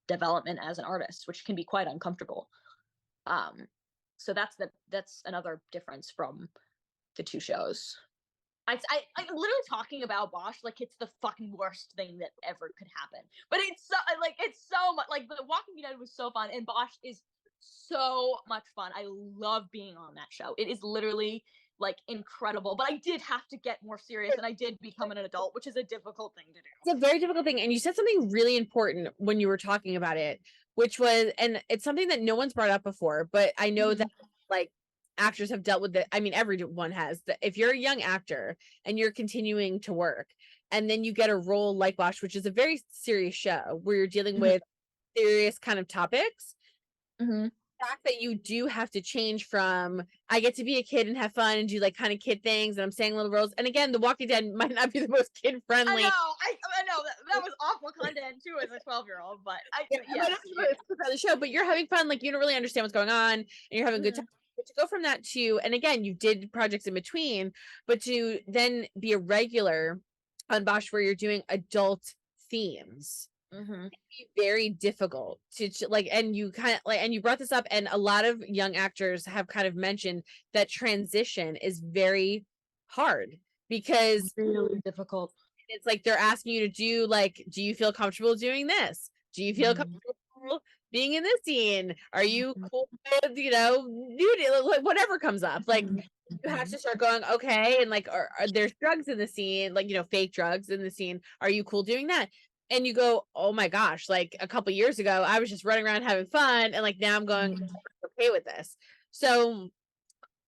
development as an artist, which can be quite uncomfortable. So that's another difference from the two shows. I literally talking about Bosch like it's the fucking worst thing that ever could happen. But it's so much, like, The Walking Dead was so fun, and Bosch is so much fun. I love being on that show. It is literally like incredible. But I did have to get more serious, and I did become an adult, which is a difficult thing to do. It's a very difficult thing. And you said something really important when you were talking about it, which was, and it's something that no one's brought up before, but I know that like actors have dealt with it. I mean, everyone has. That if you're a young actor and you're continuing to work, and then you get a role like Bosch, which is a very serious show where you're dealing with serious kind of topics, the fact that you do have to change from I get to be a kid and have fun and do like kind of kid things, and I'm saying little roles. And again, The Walking Dead might not be the most kid friendly. I know that was awful content too as a 12-year-old, but the show, but you're having fun, like you don't really understand what's going on, and you're having a good time. But to go from that to, and again, you did projects in between, but to then be a regular on Bosch where you're doing adult themes, it'd be very difficult to like, and you kind of like, and you brought this up, and a lot of young actors have kind of mentioned that transition is very hard because really difficult. It's like they're asking you to do like, do you feel comfortable doing this? Do you feel comfortable being in this scene? Are you cool with, nudity, like whatever comes up? Like you have to start going, okay, and like are there's drugs in the scene, like fake drugs in the scene. Are you cool doing that? And you go, oh my gosh, like a couple years ago, I was just running around having fun, and like now I'm going, okay with this. So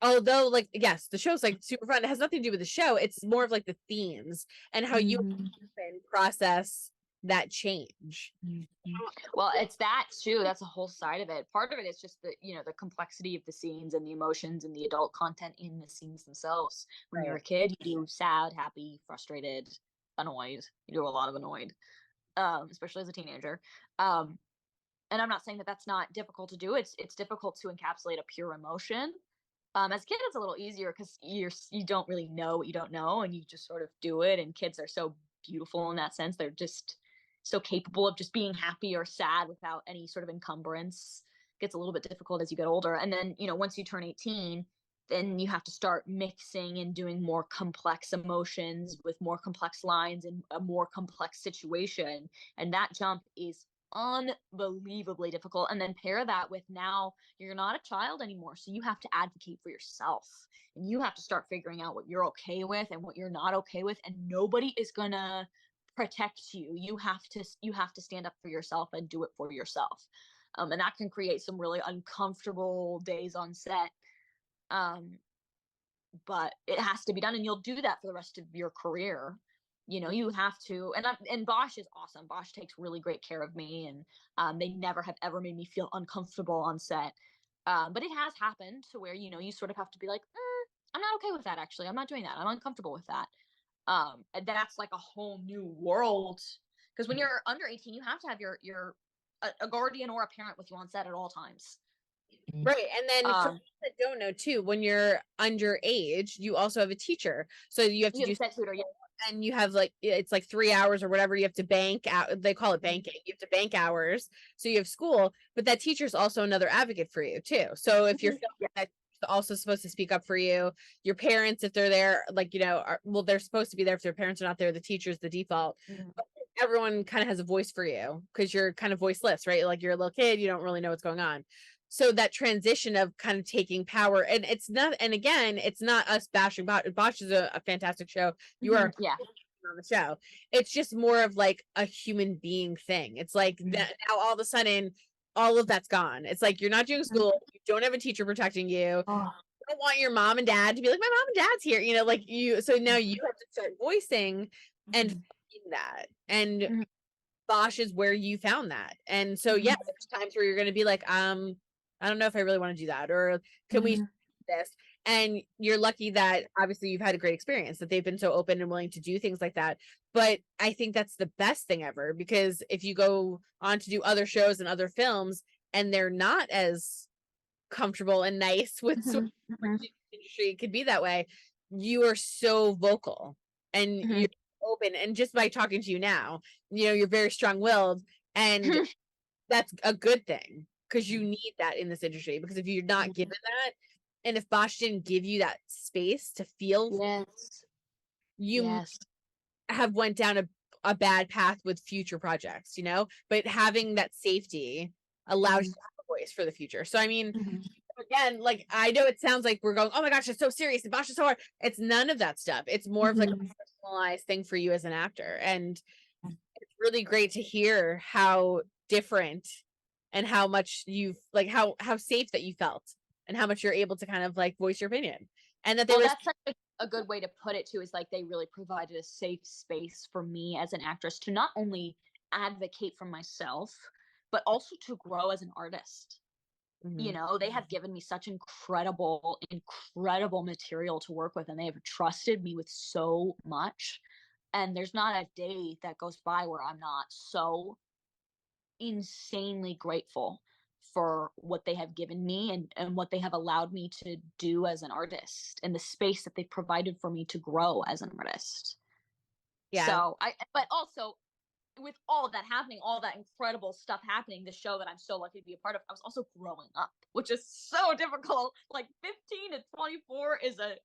although like yes, the show's like super fun, it has nothing to do with the show. It's more of like the themes and how you process that change. Well, it's that too. That's a whole side of it. Part of it is just the complexity of the scenes and the emotions and the adult content in the scenes themselves. When you're a kid, you do sad, happy, frustrated, annoyed. You do a lot of annoyed, especially as a teenager. And I'm not saying that that's not difficult to do. It's difficult to encapsulate a pure emotion. As a kid, it's a little easier because you don't really know what you don't know, and you just sort of do it. And kids are so beautiful in that sense. They're just so capable of just being happy or sad without any sort of encumbrance. It gets a little bit difficult as you get older. And then, once you turn 18, then you have to start mixing and doing more complex emotions with more complex lines in a more complex situation. And that jump is unbelievably difficult. And then pair that with, now you're not a child anymore, so you have to advocate for yourself, and you have to start figuring out what you're okay with and what you're not okay with, and nobody is gonna protect you. You have to stand up for yourself and do it for yourself. And that can create some really uncomfortable days on set, but it has to be done, and you'll do that for the rest of your career. You have to, and Bosch is awesome. Bosch takes really great care of me, and they never have ever made me feel uncomfortable on set. But it has happened to where, you sort of have to be like, I'm not okay with that, actually. I'm not doing that. I'm uncomfortable with that. And that's like a whole new world. Because when you're under 18, you have to have your a guardian or a parent with you on set at all times. Right. And then for people that don't know too, when you're underage, you also have a teacher. So you have to do set tutor, yeah. And you have like, it's like 3 hours or whatever you have to bank out. They call it banking. You have to bank hours. So you have school, but that teacher's also another advocate for you too. So if you're also supposed to speak up for you, your parents, if they're there, like, they're supposed to be there. If their parents are not there, the teacher's the default. But everyone kind of has a voice for you because you're kind of voiceless, right? Like you're a little kid, you don't really know what's going on. so that transition of kind of taking power, and it's not, and again, it's not us bashing Bosch is a fantastic show. You are Yeah. on the show. It's just more of like a human being thing. It's like that now all of a sudden all of that's gone. It's like you're not doing school, you don't have a teacher protecting you. Oh. You don't want your mom and dad to be like, my mom and dad's here, you know, like you, so now you have to start voicing and finding that. And Bosch is where you found that. And so yeah, there's times where you're gonna be like, I don't know if I really want to do that, or can we do this? And you're lucky that obviously you've had a great experience, that they've been so open and willing to do things like that. But I think that's the best thing ever, because if you go on to do other shows and other films and they're not as comfortable and nice with sort of industry, it could be that way. You are so vocal and you're open, and just by talking to you now, you know, you're very strong-willed, and that's a good thing, because you need that in this industry, because if you're not given that, and if Bosch didn't give you that space to feel, you have went down a bad path with future projects, you know, but having that safety allows you to have a voice for the future. So I mean, again, like, I know it sounds like we're going, oh my gosh, it's so serious and Bosch is so hard. It's none of that stuff. It's more of like a personalized thing for you as an actor. And it's really great to hear how different and how much you've like how safe that you felt, and how much you're able to kind of like voice your opinion, and that they were. That's such a good way to put it too, is like they really provided a safe space for me as an actress to not only advocate for myself, but also to grow as an artist. You know, they have given me such incredible material to work with, and they have trusted me with so much. And there's not a day that goes by where I'm not so insanely grateful for what they have given me, and what they have allowed me to do as an artist, and the space that they provided for me to grow as an artist. Yeah. So but also, with all of that happening, all that incredible stuff happening, the show that I'm so lucky to be a part of, I was also growing up, which is so difficult. Like 15 to 24 is a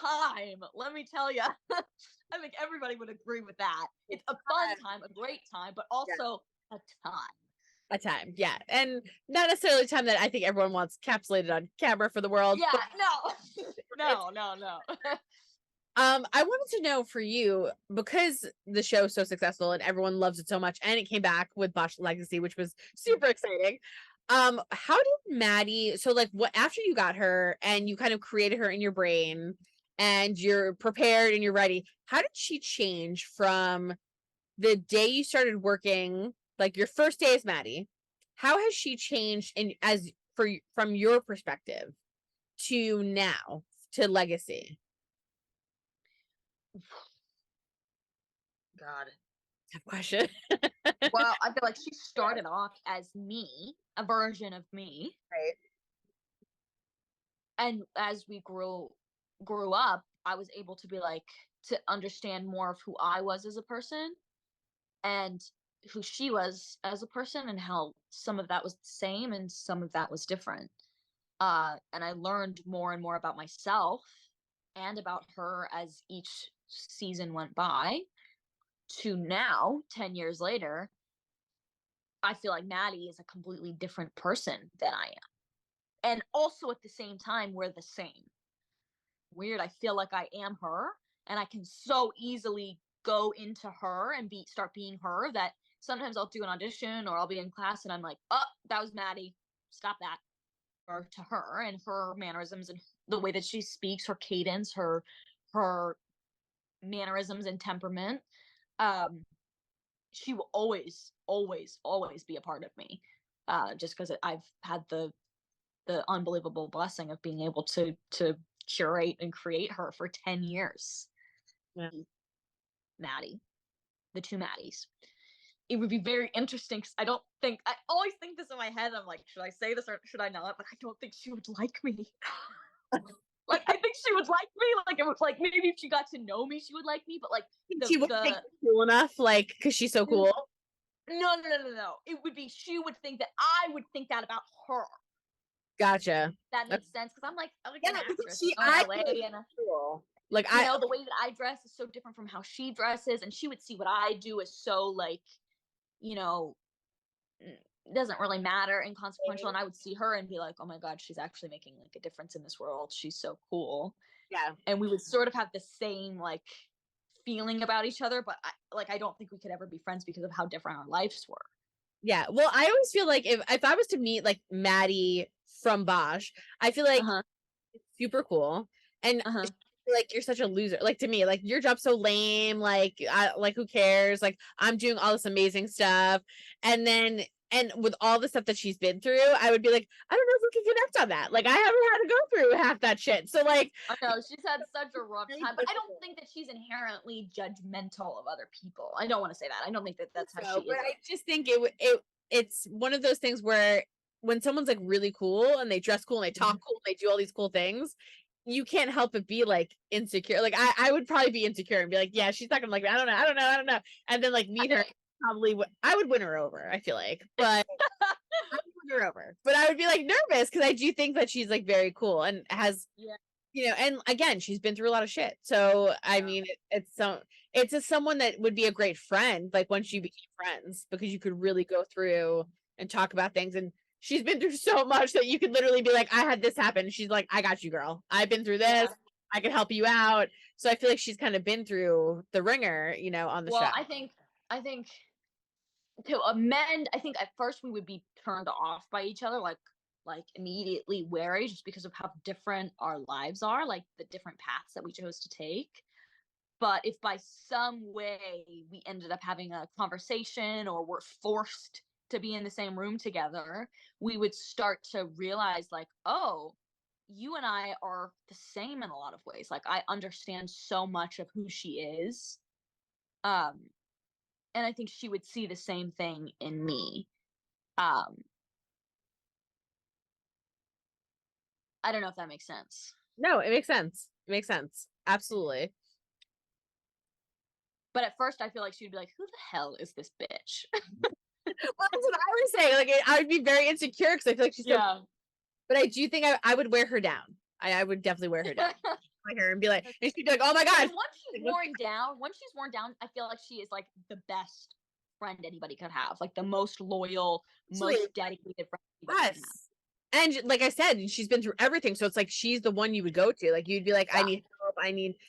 time, let me tell you. I think everybody would agree with that. It's a fun time, a great time, but also a time. A time, yeah, and not necessarily a time that I think everyone wants capsulated on camera for the world. Yeah, no. No. I wanted to know for you, because the show's so successful and everyone loves it so much, and it came back with Bosch Legacy, which was super exciting. How did Maddie, so like what, after you got her and you kind of created her in your brain and you're prepared and you're ready, how did she change from the day you started working, like your first day as Maddie? How has she changed in as for from your perspective to now to Legacy? God. Tough question. Well, I feel like she started off as me, a version of me. Right. And as we grew up, I was able to be like, to understand more of who I was as a person, and who she was as a person, and how some of that was the same and some of that was different. And I learned more and more about myself and about her as each season went by, to now, 10 years later, I feel like Maddie is a completely different person than I am. And also at the same time, we're the same. Weird. I feel like I am her, and I can so easily go into her and start being her, that sometimes I'll do an audition or I'll be in class and I'm like, oh, that was Maddie. Stop that. Or to her and her mannerisms and the way that she speaks, her cadence, her mannerisms and temperament. She will always be a part of me, just because I've had the unbelievable blessing of being able to curate and create her for 10 years. Maddie, the two Maddies. It would be very interesting, because I always think this in my head. I'm like, should I say this or should I not? But I don't think she would like me. Like, I think she would like me. Like, it was like, maybe if she got to know me, she would like me. But like, She would think cool enough, like, because she's so cool. No. It would be, she would think that I would think that about her. Gotcha. That makes sense, because I'm like an actress. Cool. Like, you know, the way that I dress is so different from how she dresses, and she would see what I do as so, like, you know, doesn't really matter, inconsequential, and I would see her and be like, oh my god, she's actually making like a difference in this world, she's so cool. Yeah. And we would sort of have the same like feeling about each other, but I don't think we could ever be friends because of how different our lives were. Yeah. Well, I always feel like if I was to meet like Maddie from Bosch, I feel like it's super cool. And like you're such a loser. Like to me, like your job's so lame. Like who cares? Like I'm doing all this amazing stuff. And with all the stuff that she's been through, I would be like, I don't know if we can connect on that. Like I haven't had to go through half that shit. So like I know she's had such a rough time, but I don't think that she's inherently judgmental of other people. I don't want to say that. I don't think that that's how she is. But I just think it's one of those things where when someone's like really cool and they dress cool and they talk cool and they do all these cool things, you can't help but be like insecure. Like I would probably be insecure and be like, yeah, she's not gonna like me. I don't know. And then like meet her, probably I would win her over, I feel like. But I would win her over. But I would be like nervous because I do think that she's like very cool and has and again, she's been through a lot of shit. So I mean it's just someone that would be a great friend, like once you became friends, because you could really go through and talk about things. And she's been through so much that you could literally be like, I had this happen. And she's like, I got you, girl. I've been through this. I can help you out. So I feel like she's kind of been through the ringer, on the show. I think to amend, I think at first we would be turned off by each other, like immediately wary, just because of how different our lives are, like the different paths that we chose to take. But if by some way we ended up having a conversation or were forced to be in the same room together, we would start to realize like, oh, you and I are the same in a lot of ways. Like I understand so much of who she is. And I think she would see the same thing in me. I don't know if that makes sense. No, it makes sense. It makes sense. Absolutely. But at first I feel like she'd be like, who the hell is this bitch? Well, that's what I was saying. Like I would be very insecure because I feel like she's so, but I do think I would wear her down. I would definitely wear her down. Like her and be like, and she'd be like, oh my god. And once she's worn down, I feel like she is like the best friend anybody could have. Like the most loyal, most dedicated friend anybody could have. And like I said, she's been through everything. So it's like she's the one you would go to. Like you'd be like, I need help.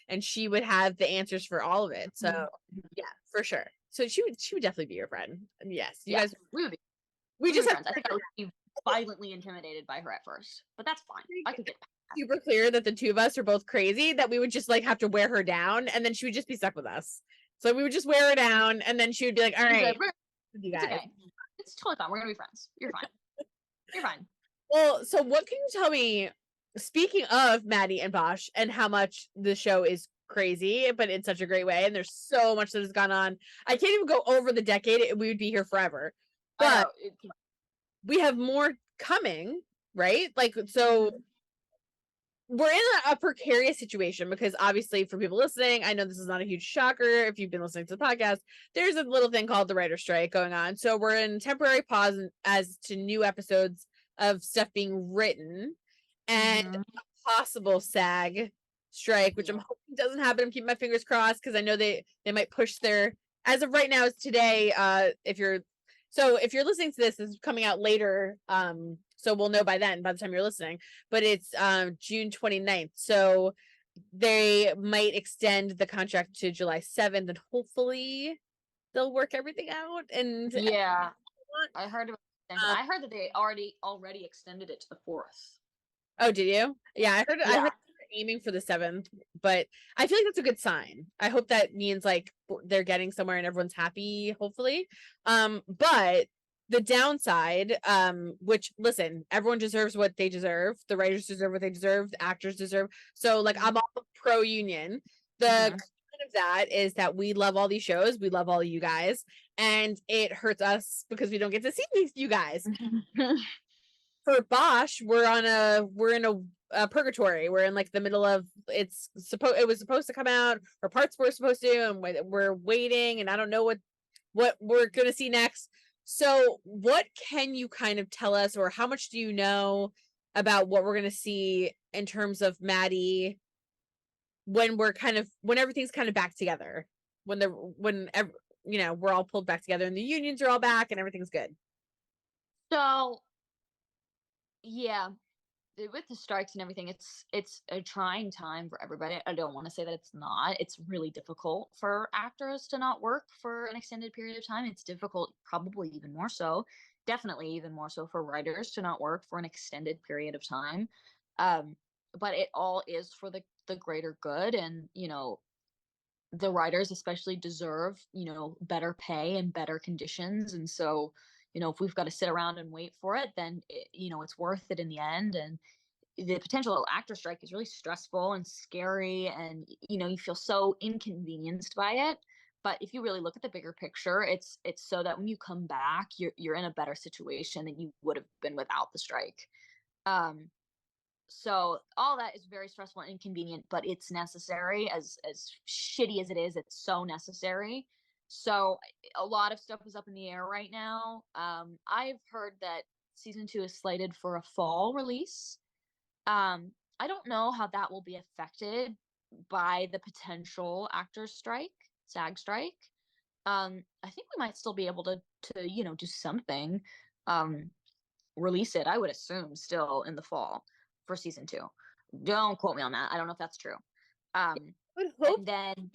And she would have the answers for all of it. So yeah, for sure. So she would definitely be your friend. And yes, you guys we would be. We just have I think I would be violently intimidated by her at first, but that's fine. I could get super clear that the two of us are both crazy, that we would just like have to wear her down and then she would just be stuck with us. So we would just wear her down and then she would be like, all right, you guys. It's okay. It's totally fine. We're gonna be friends. You're fine. You're fine. Well, so what can you tell me, speaking of Maddie and Bosch and how much the show is crazy, but in such a great way, and there's so much that has gone on. I can't even go over the decade. We would be here forever. But we have more coming, right? Like, so we're in a precarious situation because obviously for people listening, I know this is not a huge shocker if you've been listening to the podcast, there's a little thing called the writer's strike going on. So we're in temporary pause as to new episodes of stuff being written and a possible SAG strike, which I'm hoping doesn't happen. I'm keeping my fingers crossed because I know they might push their, as of right now is today, if you're listening to this is coming out later, so we'll know by then, by the time you're listening, but it's June 29th. So they might extend the contract to July 7th and hopefully they'll work everything out. And I heard about I heard that they already extended it to the 4th. Oh, did you? Yeah, I heard they're aiming for the 7th, but I feel like that's a good sign. I hope that means like they're getting somewhere and everyone's happy, hopefully. But the downside, which listen, everyone deserves what they deserve. The writers deserve what they deserve, the actors deserve. So like I'm all pro union. The of that is that we love all these shows, we love all of you guys, and it hurts us because we don't get to see you guys. For Bosch, we're in a purgatory. We're in like the middle of it was supposed to come out, or parts were supposed to, and we're waiting, and I don't know what we're gonna see next. So what can you kind of tell us, or how much do you know about what we're gonna see in terms of Maddie when everything's kind of back together, when we're all pulled back together and the unions are all back and everything's good? So, yeah, with the strikes and everything, it's a trying time for everybody. I don't want to say that it's not. It's really difficult for actors to not work for an extended period of time. It's difficult, probably even more so, definitely even more so for writers to not work for an extended period of time. Um, but it all is for the greater good, and the writers especially deserve, better pay and better conditions. And so, if we've got to sit around and wait for it, then it's worth it in the end. And the potential actor strike is really stressful and scary, and you feel so inconvenienced by it. But if you really look at the bigger picture, it's so that when you come back, you're in a better situation than you would have been without the strike. um so all that is very stressful and inconvenient, but it's necessary. As shitty as it is, it's so necessary. So a lot of stuff is up in the air right now. I've heard that season 2 is slated for a fall release. I don't know how that will be affected by the potential actors strike, SAG strike. I think we might still be able to do something. Release it, I would assume, still in the fall for season 2. Don't quote me on that. I don't know if that's true. I would hope And then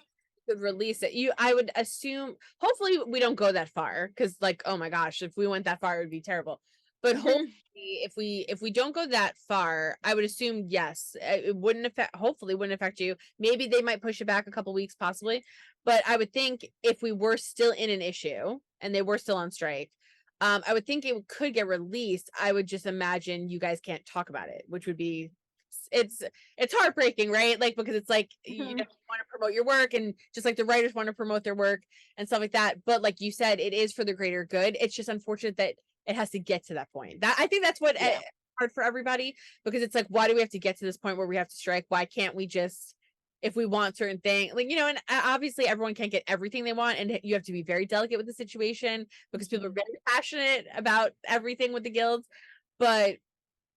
could release it. I would assume, hopefully we don't go that far, because like, oh my gosh, if we went that far, it would be terrible. But hopefully if we don't go that far, I would assume yes, it wouldn't affect, hopefully wouldn't affect you. Maybe they might push it back a couple weeks, possibly. But I would think if we were still in an issue and they were still on strike, I would think it could get released. I would just imagine you guys can't talk about it, which would be, it's heartbreaking, right? Like, because it's like you want to promote your work, and just like the writers want to promote their work and stuff like that. But like you said, it is for the greater good. It's just unfortunate that it has to get to that point. That, I think that's what hard for everybody, because it's like, why do we have to get to this point where we have to strike? Why can't we just, if we want certain things, like, and obviously everyone can't get everything they want, and you have to be very delicate with the situation, because people are very passionate about everything with the guilds. But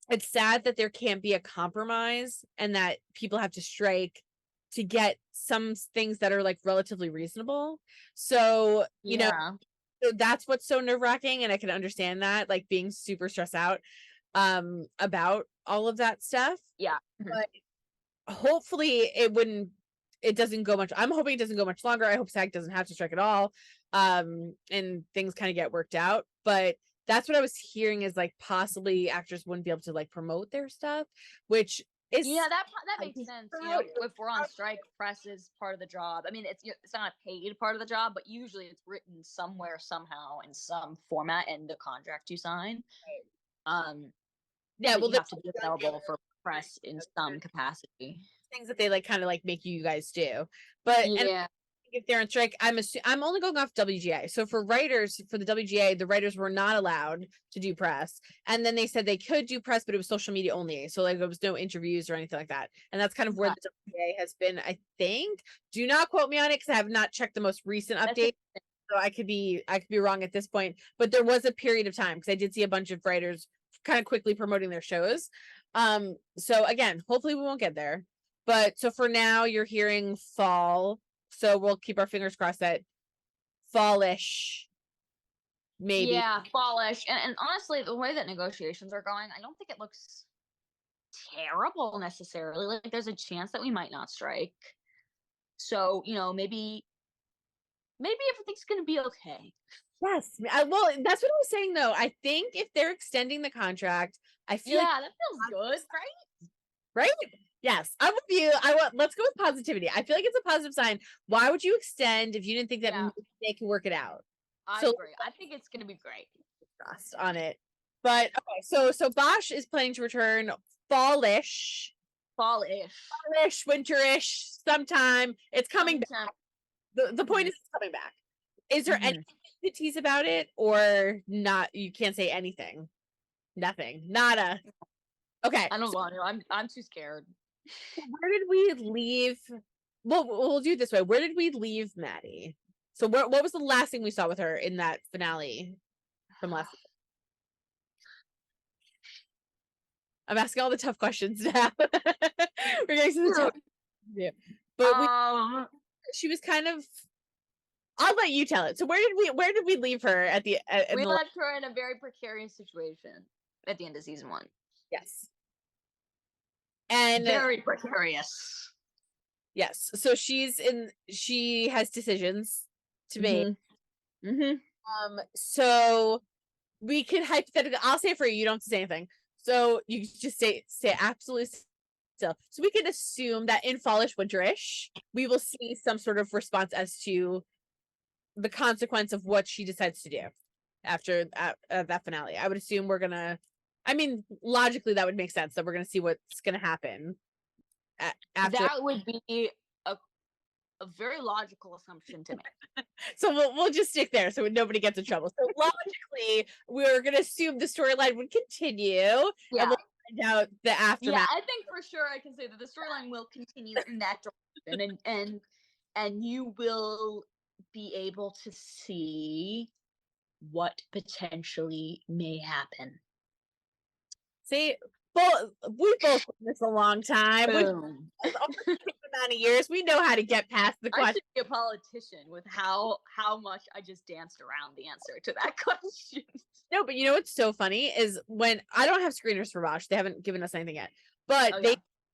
it's sad that there can't be a compromise, and that people have to strike to get some things that are like relatively reasonable. So, so that's what's so nerve-wracking, and I can understand that, like being super stressed out about all of that stuff. But hopefully it doesn't go much. I'm hoping it doesn't go much longer. I hope SAG doesn't have to strike at all. And things kind of get worked out. But that's what I was hearing, is like possibly actors wouldn't be able to like promote their stuff, which is, that makes sense. If we're on strike, press is part of the job. I mean, it's not a paid part of the job, but usually it's written somewhere, somehow, in some format in the contract you sign. Yeah, well, you have to be available for press in some capacity. Things that they like kind of like make you guys do. But yeah, if they're on strike, I'm only going off WGA. So for writers, for the WGA, the writers were not allowed to do press, and then they said they could do press, but it was social media only. So like there was no interviews or anything like that. And that's kind of where the WGA has been, I think. Do not quote me on it, because I have not checked the most recent update. So I could be wrong at this point. But there was a period of time, because I did see a bunch of writers kind of quickly promoting their shows. So again, hopefully we won't get there. But so for now, you're hearing fall. So we'll keep our fingers crossed that fallish, maybe. Yeah, fallish. And honestly, the way that negotiations are going, I don't think it looks terrible necessarily. Like, there's a chance that we might not strike. So, maybe everything's gonna be okay. Yes. Well, that's what I was saying, though. I think if they're extending the contract, I feel that feels good, right? Right? Yes, I'm with you. Let's go with positivity. I feel like it's a positive sign. Why would you extend if you didn't think that they can work it out? I agree. I think it's gonna be great. Trust on it. But okay, so Bosch is planning to return fallish, winterish, sometime. It's coming back. The point is it's coming back. Is there anything to tease about it, or not? You can't say anything. Nothing. Nada. Okay. I don't want to. I'm too scared. Where did we leave? Well, we'll do it this way. Where did we leave Maddie? So what was the last thing we saw with her in that finale from last week? I'm asking all the tough questions now. We're getting to the tough. Yeah. But she was kind of I'll let you tell it. So where did we leave her at the we left her in a very precarious situation at the end of season 1. Yes. And very precarious. Yes. So she has decisions to make. So we can hypothetically, I'll say it for you, you don't have to say anything. So you just stay absolutely still. So we can assume that in fallish winterish, we will see some sort of response as to the consequence of what she decides to do after that finale. I would assume we're gonna, I mean, logically that would make sense that we're gonna see what's gonna happen after. That would be a very logical assumption to make. So we'll just stick there so nobody gets in trouble. So logically, we're gonna assume the storyline would continue. Yeah. And we'll find out the aftermath. Yeah, I think for sure I can say that the storyline will continue in that direction, and you will be able to see what potentially may happen. See, we both done this a long time. Boom. Amount of years, we know how to get past the question. I should be a politician with how much I just danced around the answer to that question. No, but you know what's so funny is when I don't have screeners for Bosch, they haven't given us anything yet. But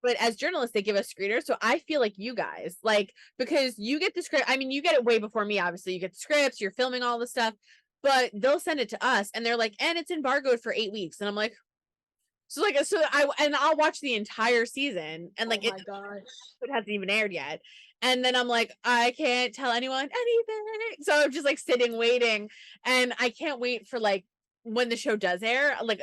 but as journalists, they give us screeners. So I feel like you guys, like, because you get the script. I mean, you get it way before me, obviously. You get the scripts, you're filming all the stuff, but they'll send it to us and they're like, and it's embargoed for 8 weeks. And I'm like, I'll watch the entire season and like, oh my gosh, it hasn't even aired yet. And then I'm like, I can't tell anyone anything. So I'm just like sitting waiting, and I can't wait for like when the show does air, like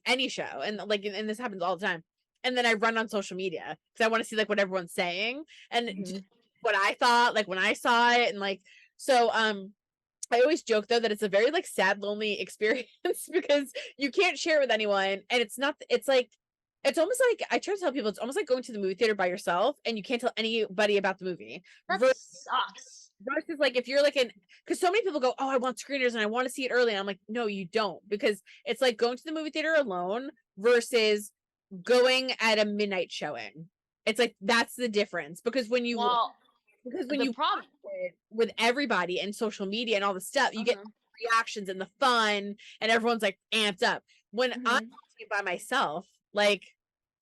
any show, and like, and this happens all the time. And then I run on social media because I want to see like what everyone's saying and what I thought, like when I saw it, and like so. I always joke though that it's a very like sad, lonely experience because you can't share it with anyone, and it's almost like I try to tell people it's almost like going to the movie theater by yourself and you can't tell anybody about the movie. That sucks. Versus like if you're like because so many people go, oh, I want screeners and I want to see it early, and I'm like, no, you don't, because it's like going to the movie theater alone versus going at a midnight showing. It's like that's the difference, because when you problem with everybody and social media and all the stuff, you get reactions and the fun and everyone's like amped up. When I'm watching it by myself, like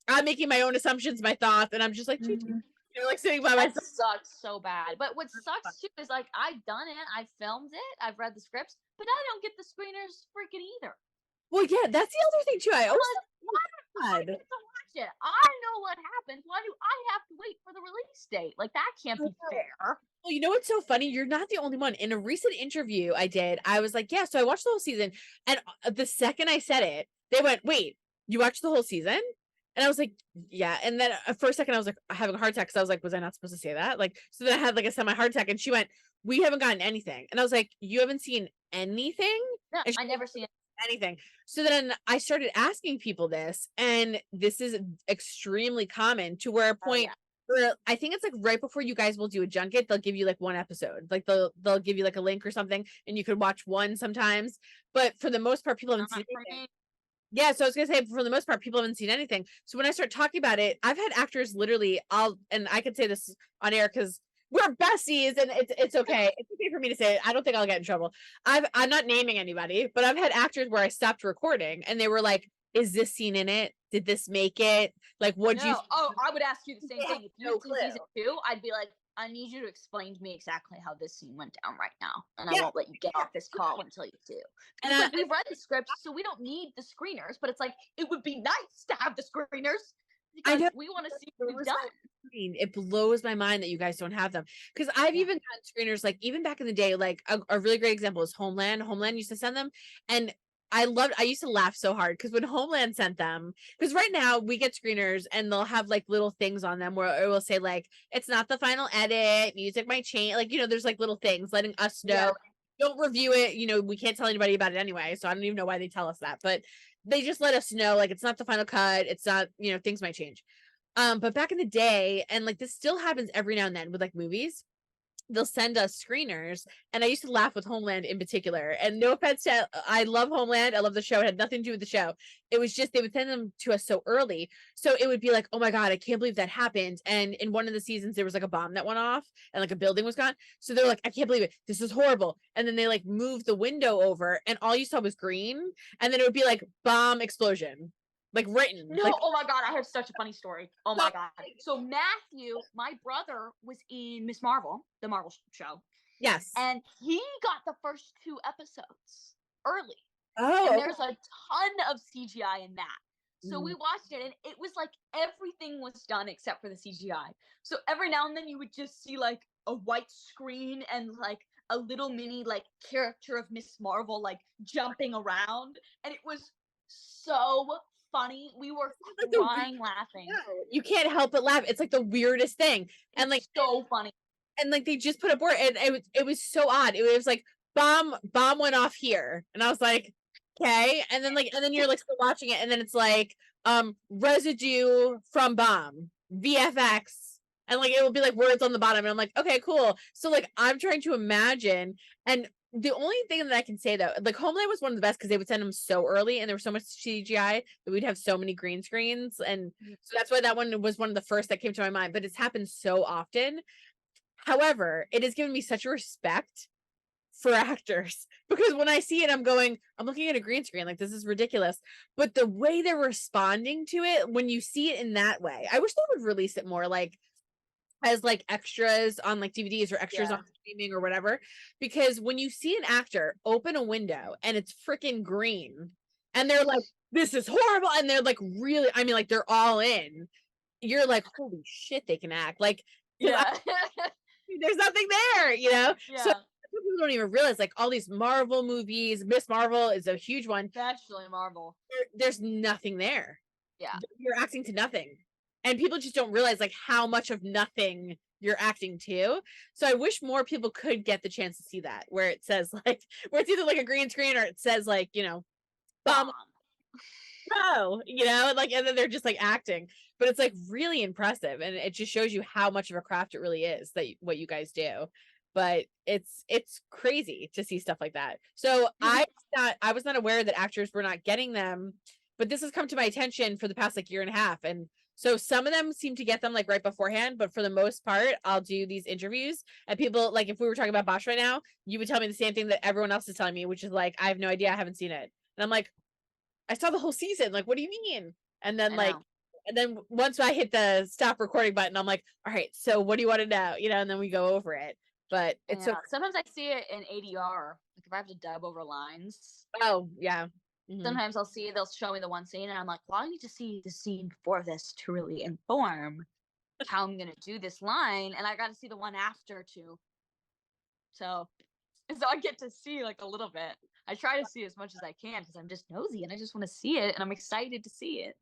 I'm making my own assumptions, my thoughts, and I'm just like, like sitting by myself. That sucks so bad. But what sucks too is like I've done it, I filmed it, I've read the scripts, but I don't get the screeners freaking either. Well, yeah, that's the other thing too. I always why do I get to watch it? I know what happens. Why do I have to wait for the release date? Like that can't be fair. Well, you know what's so funny? You're not the only one. In a recent interview I did, I was like, yeah, so I watched the whole season, and the second I said it, they went, wait, you watched the whole season? And I was like, yeah. And then for a second I was like having a heart attack, because I was like, was I not supposed to say that? Like, so then I had like a semi-heart attack, and she went, we haven't gotten anything. And I was like, you haven't seen anything? No, I never seen anything. So then I started asking people this, and this is extremely common to where a point where I think it's like right before you guys will do a junket, they'll give you like one episode, like they'll give you like a link or something, and you could watch one sometimes. But for the most part, people haven't seen anything. Yeah, so I was gonna say, for the most part, people haven't seen anything. So when I start talking about it, I've had actors literally, and I could say this on air because we're besties, and it's okay. It's okay for me to say it. I don't think I'll get in trouble. I'm not naming anybody, but I've had actors where I stopped recording and they were like, is this scene in it? Did this make it? Like, what'd you? Oh, I would ask you the same thing. If you had seen season 2, I'd be like, I need you to explain to me exactly how this scene went down right now, and I won't let you get off this call until you do. And like, we've read the script, so we don't need the screeners, but it's like it would be nice to have the screeners because we want to see what we've done. It blows my mind that you guys don't have them, because I've even gotten screeners like even back in the day. Like a really great example is Homeland. Homeland used to send them, and I used to laugh so hard because when Homeland sent them, because right now we get screeners and they'll have like little things on them where it will say like, it's not the final edit, music might change, like, you know, there's like little things letting us know. Don't review it, you know, we can't tell anybody about it anyway, so I don't even know why they tell us that, but they just let us know like it's not the final cut, it's not, you know, things might change. But back in the day, and like this still happens every now and then with like movies, they'll send us screeners, and I used to laugh with Homeland in particular. And no offense to, I love Homeland, I love the show. It had nothing to do with the show. It was just they would send them to us so early, so it would be like, oh my god, I can't believe that happened. And in one of the seasons, there was like a bomb that went off, and like a building was gone. So they're like, I can't believe it. This is horrible. And then they like moved the window over, and all you saw was green, and then it would be like bomb explosion. Like written. No, Like, oh my god, I have such a funny story. Oh my god. So Matthew, my brother, was in Miss Marvel, the Marvel show, yes. and he got the first 2 episodes early. Oh, And there's a ton of CGI in that. So we watched it, and it was like everything was done except for the CGI. So every now and then you would just see like a white screen and like a little mini like character of Miss Marvel like jumping around, and it was so funny. We were crying laughing. no, you can't help but laugh. It's like the weirdest thing. And like so funny. And like they just put a board, and it was so odd. It was like bomb went off here, and I was like, okay. And then you're like still watching it, and then it's like residue from bomb VFX, and like it will be like words on the bottom, and I'm like, okay, cool. So like I'm trying to imagine, and the only thing that I can say though, like Homeland was one of the best because they would send them so early, and there was so much CGI that we'd have so many green screens, and so that's why that one was one of the first that came to my mind. But it's happened so often. However, it has given me such a respect for actors, because when I see it, I'm looking at a green screen, like this is ridiculous. But the way they're responding to it, when you see it in that way, I wish they would release it more like as like extras on like DVDs or extras on streaming or whatever. Because when you see an actor open a window and it's freaking green, and they're like, this is horrible, and they're like really, I mean, like they're all in, you're like, holy shit, they can act. Like, Yeah. there's nothing there, you know? Yeah. So people don't even realize, like all these Marvel movies, Miss Marvel is a huge one. Naturally Marvel. There's nothing there. Yeah. You're acting to nothing. And people just don't realize like how much of nothing you're acting to. So I wish more people could get the chance to see that, where it says like, where it's either like a green screen or it says like, you know, bomb. No, you know, like, and then they're just like acting, but it's like really impressive, and it just shows you how much of a craft it really is that what you guys do. But it's crazy to see stuff like that. So I was not aware that actors were not getting them, but this has come to my attention for the past like year and a half, and so some of them seem to get them like right beforehand, but for the most part, I'll do these interviews, and people, like if we were talking about Bosch right now, you would tell me the same thing that everyone else is telling me, which is like, I have no idea, I haven't seen it, and I'm like, I saw the whole season. Like, what do you mean? And then and then once I hit the stop recording button, I'm like, all right, so what do you want to know? You know, and then we go over it. But it's so sometimes I see it in ADR. Like if I have to dub over lines. Oh yeah. Sometimes they'll show me the one scene, and I'm like, well, I need to see the scene before this to really inform how I'm gonna do this line, and I got to see the one after too. So I get to see like a little bit. I try to see as much as I can because I'm just nosy and I just want to see it, and I'm excited to see it.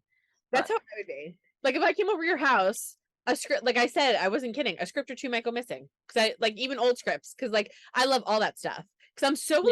That's how I would be. Like if I came over your house, a script, like I said, I wasn't kidding, a script or two might go missing, because I like even old scripts, because like I love all that stuff, because I'm so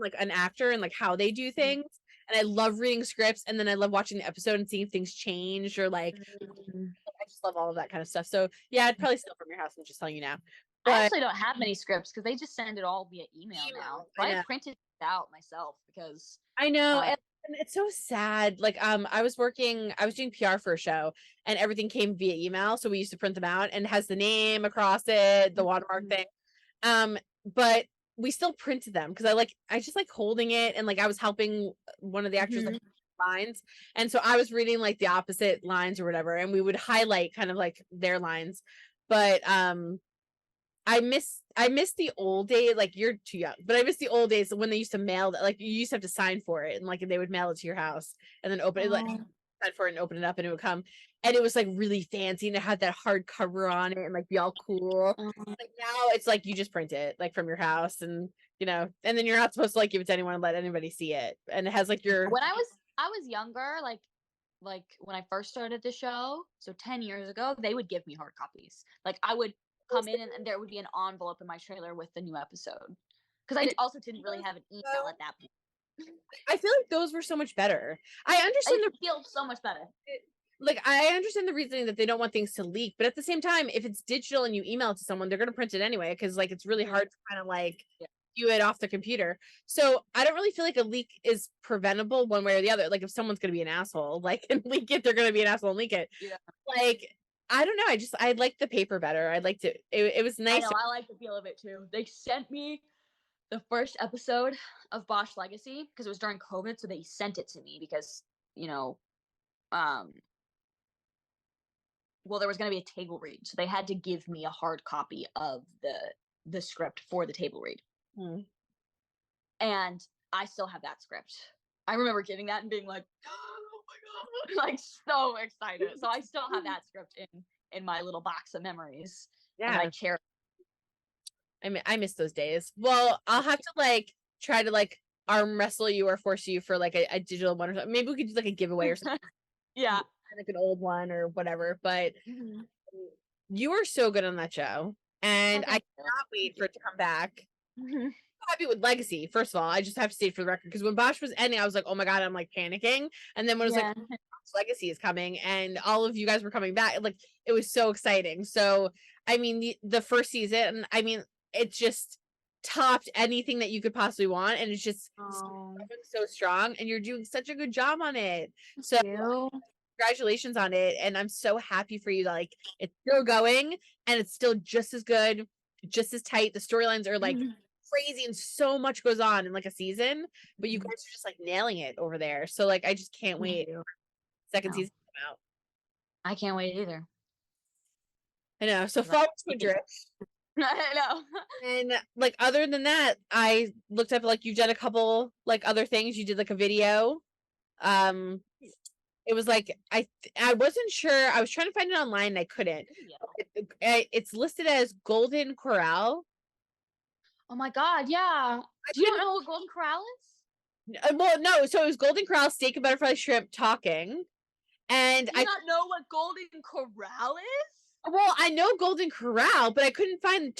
like an actor and like how they do things, and I love reading scripts, and then I love watching the episode and seeing things change, or like I just love all of that kind of stuff. So yeah, I'd probably steal from your house. I'm just telling you now. But I actually don't have many scripts because they just send it all via email now. So I printed it out myself because I know. And it's so sad. Like I was doing PR for a show, and everything came via email. So we used to print them out, and it has the name across it, the watermark thing. But we still printed them because I just like holding it, and like I was helping one of the actors like lines, and so I was reading like the opposite lines or whatever, and we would highlight kind of like their lines. But I miss the old days. Like you're too young, but I miss the old days when they used to mail that. Like you used to have to sign for it, and like they would mail it to your house, and then open it, like sign for it and open it up, and it would come, and it was like really fancy, and it had that hard cover on it, and like be all cool. Like now it's like you just print it like from your house, and you know, and then you're not supposed to like give it to anyone and let anybody see it, and it has like your. When I was younger, like when I first started the show, so 10 years ago, they would give me hard copies. Like I would come in, and there would be an envelope in my trailer with the new episode, because I also didn't really have an email at that point. I feel like those were so much better. I understand it feels so much better. like I understand the reasoning that they don't want things to leak, but at the same time, if it's digital and you email it to someone, they're gonna print it anyway because like it's really hard to kind of like view it off the computer. So I don't really feel like a leak is preventable one way or the other. Like if someone's gonna be an asshole, like and leak it, they're gonna be an asshole and leak it. Yeah. Like I don't know. I like the paper better. I liked it. It was nice. I know, I like the feel of it too. They sent me the first episode of Bosch Legacy because it was during COVID, so they sent it to me because, you know, well, there was going to be a table read, so they had to give me a hard copy of the script for the table read. And I still have that script. I remember getting that and being like, oh my god, like so excited. So I still have that script in my little box of memories. Yeah, and I cherish. I miss those days. Well, I'll have to like try to like arm wrestle you or force you for like a digital one or something. Maybe we could do like a giveaway or something. Yeah, like an old one or whatever. But you were so good on that show, and I cannot wait for it to come back. I'm happy with Legacy. First of all, I just have to state for the record because when Bosch was ending, I was like, "Oh my god," I'm like panicking. And then when it was like, Legacy is coming, and all of you guys were coming back, like it was so exciting. So I mean, the first season, I mean, it just topped anything that you could possibly want, and it's just so strong. And you're doing such a good job on it. So congratulations on it, and I'm so happy for you. Like it's still going, and it's still just as good, just as tight. The storylines are like crazy, and so much goes on in like a season. But you guys are just like nailing it over there. So like, I just can't wait. Second season to come out. I can't wait either. I know. So fall to a drift. I know. And like other than that, I looked up like you've done a couple like other things. You did like a video. It was like I wasn't sure. I was trying to find it online and I couldn't. It's listed as Golden Corral. Oh my god, yeah. Do you know what Golden Corral is? Well, no. So it was Golden Corral, steak and butterfly shrimp talking. And I not know what Golden Corral is? Well, I know Golden Corral, but I couldn't find